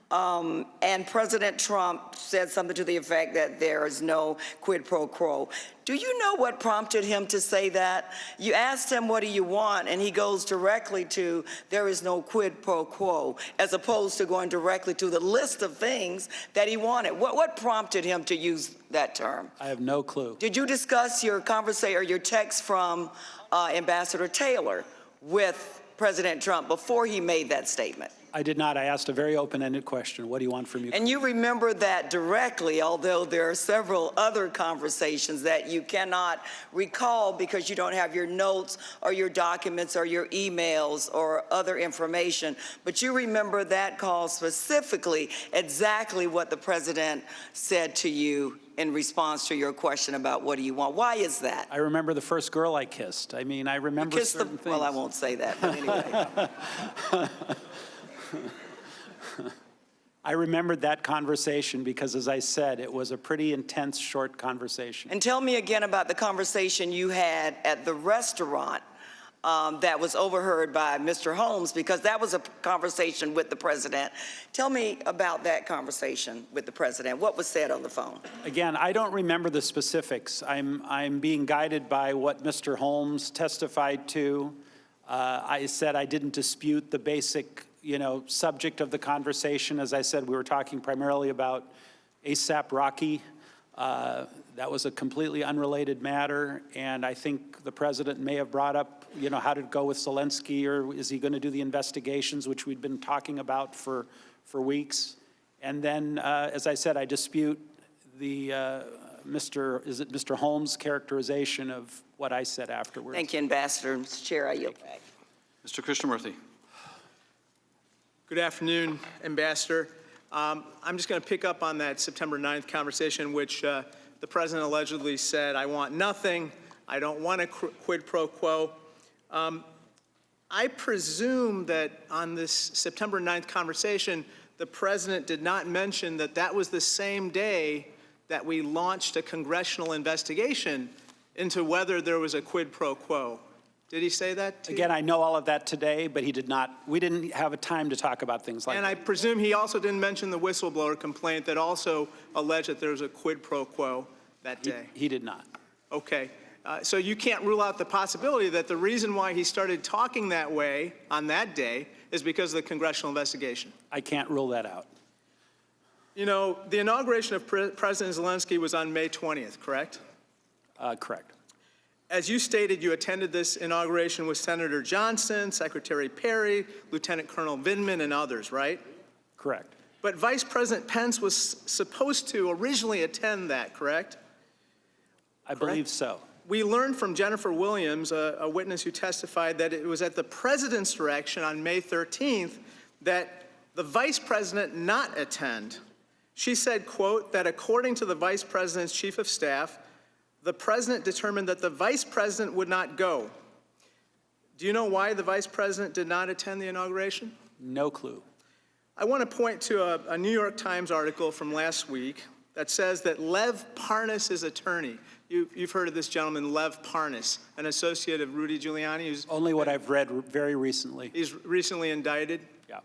And President Trump said something to the effect that there is no quid pro quo. Do you know what prompted him to say that? You asked him, what do you want? And he goes directly to, there is no quid pro quo, as opposed to going directly to the list of things that he wanted. What prompted him to use that term? I have no clue. Did you discuss your conversation or your text from Ambassador Taylor with President Trump before he made that statement? I did not. I asked a very open-ended question. What do you want from me? And you remember that directly, although there are several other conversations that you cannot recall because you don't have your notes or your documents or your emails or other information. But you remember that call specifically, exactly what the president said to you in response to your question about what do you want. Why is that? I remember the first girl I kissed. I mean, I remember certain things. Well, I won't say that, but anyway. I remembered that conversation because, as I said, it was a pretty intense, short conversation. And tell me again about the conversation you had at the restaurant that was overheard by Mr. Holmes, because that was a conversation with the president. Tell me about that conversation with the president. What was said on the phone? Again, I don't remember the specifics. I'm being guided by what Mr. Holmes testified to. I said I didn't dispute the basic subject of the conversation. As I said, we were talking primarily about ASAP Rocky. That was a completely unrelated matter, and I think the president may have brought up, how to go with Zelensky, or is he going to do the investigations, which we'd been talking about for weeks. And then, as I said, I dispute the Mr. Holmes' characterization of what I said afterwards. Thank you, Ambassador. Mr. Chair, I yield back. Mr. Krishnamurthy. Good afternoon, Ambassador. I'm just going to pick up on that September 9th conversation, which the president allegedly said, I want nothing, I don't want a quid pro quo. I presume that on this September 9th conversation, the president did not mention that that was the same day that we launched a congressional investigation into whether there was a quid pro quo. Did he say that to you? Again, I know all of that today, but he did not. We didn't have a time to talk about things like that. And I presume he also didn't mention the whistleblower complaint that also alleged that there was a quid pro quo that day. He did not. Okay. So you can't rule out the possibility that the reason why he started talking that way on that day is because of the congressional investigation. I can't rule that out. You know, the inauguration of President Zelensky was on May 20th, correct? Correct. As you stated, you attended this inauguration with Senator Johnson, Secretary Perry, Lieutenant Colonel Vindman, and others, right? Correct. But Vice President Pence was supposed to originally attend that, correct? I believe so. We learned from Jennifer Williams, a witness who testified, that it was at the president's direction on May 13th that the vice president not attend. She said, quote, that according to the vice president's chief of staff, the president determined that the vice president would not go. Do you know why the vice president did not attend the inauguration? No clue. I want to point to a New York Times article from last week that says that Lev Parnas' attorney, you've heard of this gentleman, Lev Parnas, an associate of Rudy Giuliani. Who's only what I've read very recently. He's recently indicted. Yeah.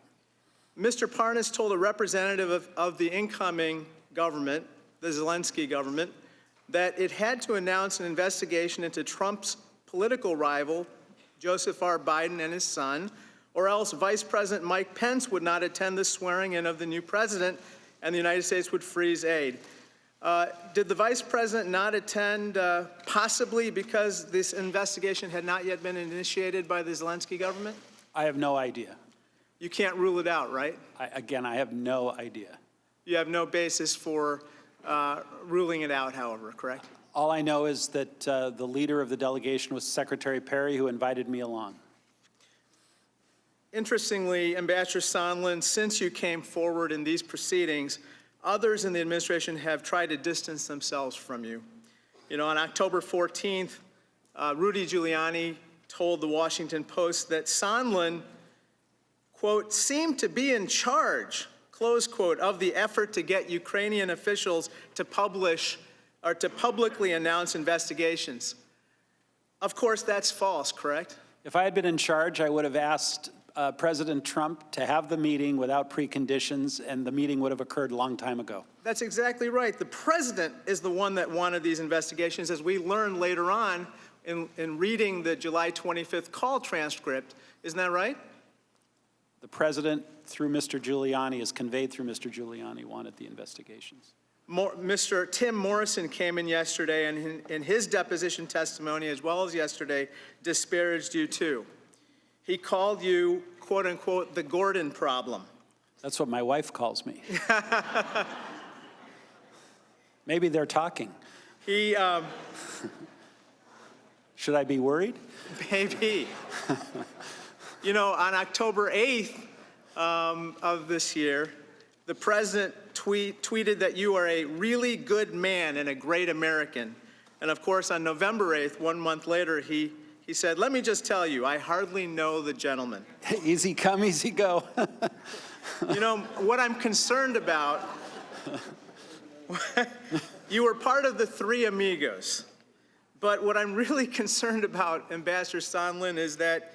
Mr. Parnas told a representative of the incoming government, the Zelensky government, that it had to announce an investigation into Trump's political rival, Joseph R. Biden and his son, or else Vice President Mike Pence would not attend the swearing-in of the new president and the United States would freeze aid. Did the Vice President not attend possibly because this investigation had not yet been initiated by the Zelensky government? I have no idea. You can't rule it out, right? Again, I have no idea. You have no basis for ruling it out, however, correct? All I know is that the leader of the delegation was Secretary Perry, who invited me along. Interestingly, Ambassador Sondland, since you came forward in these proceedings, others in the administration have tried to distance themselves from you. You know, on October 14th, Rudy Giuliani told the Washington Post that Sondland, quote, seemed to be in charge, close quote, of the effort to get Ukrainian officials to publish or to publicly announce investigations. Of course, that's false, correct? If I had been in charge, I would have asked President Trump to have the meeting without preconditions, and the meeting would have occurred a long time ago. That's exactly right. The president is the one that wanted these investigations, as we learned later on in reading the July 25th call transcript. Isn't that right? The president, through Mr. Giuliani, is conveyed through Mr. Giuliani, wanted the investigations. Mr. Tim Morrison came in yesterday, and in his deposition testimony, as well as yesterday, disparaged you too. He called you, quote unquote, the Gordon problem. That's what my wife calls me. Maybe they're talking. He, Should I be worried? Maybe. You know, on October 8th of this year, the president tweeted that you are a really good man and a great American. And of course, on November 8th, 1 month later, he said, let me just tell you, I hardly know the gentleman. Easy come, easy go. You know, what I'm concerned about, you were part of the Three Amigos. But what I'm really concerned about, Ambassador Sondland, is that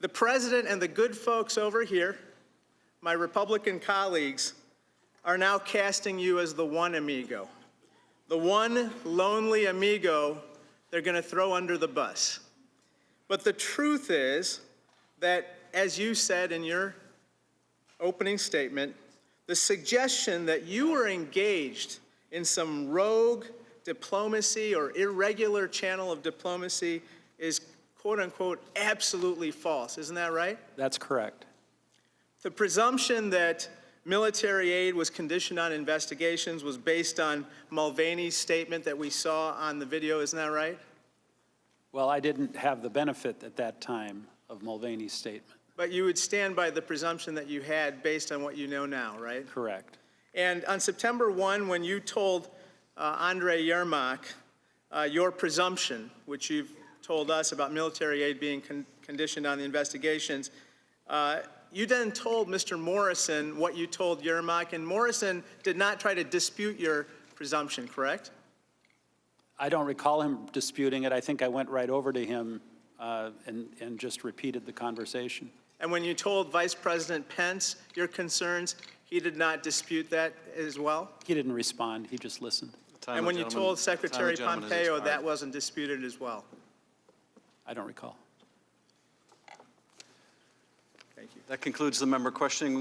the president and the good folks over here, my Republican colleagues, are now casting you as the one amigo. The one lonely amigo they're going to throw under the bus. But the truth is that, as you said in your opening statement, the suggestion that you were engaged in some rogue diplomacy or irregular channel of diplomacy is, quote unquote, absolutely false. Isn't that right? That's correct. The presumption that military aid was conditioned on investigations was based on Mulvaney's statement that we saw on the video. Isn't that right? Well, I didn't have the benefit at that time of Mulvaney's statement. But you would stand by the presumption that you had based on what you know now, right? Correct. And on September 1, when you told Andrei Yermak your presumption, which you've told us about military aid being conditioned on the investigations. You then told Mr. Morrison what you told Yermak, and Morrison did not try to dispute your presumption, correct? I don't recall him disputing it. I think I went right over to him and just repeated the conversation. And when you told Vice President Pence your concerns, he did not dispute that as well? He didn't respond. He just listened. And when you told Secretary Pompeo, that wasn't disputed as well? I don't recall. Thank you. That concludes the member questioning.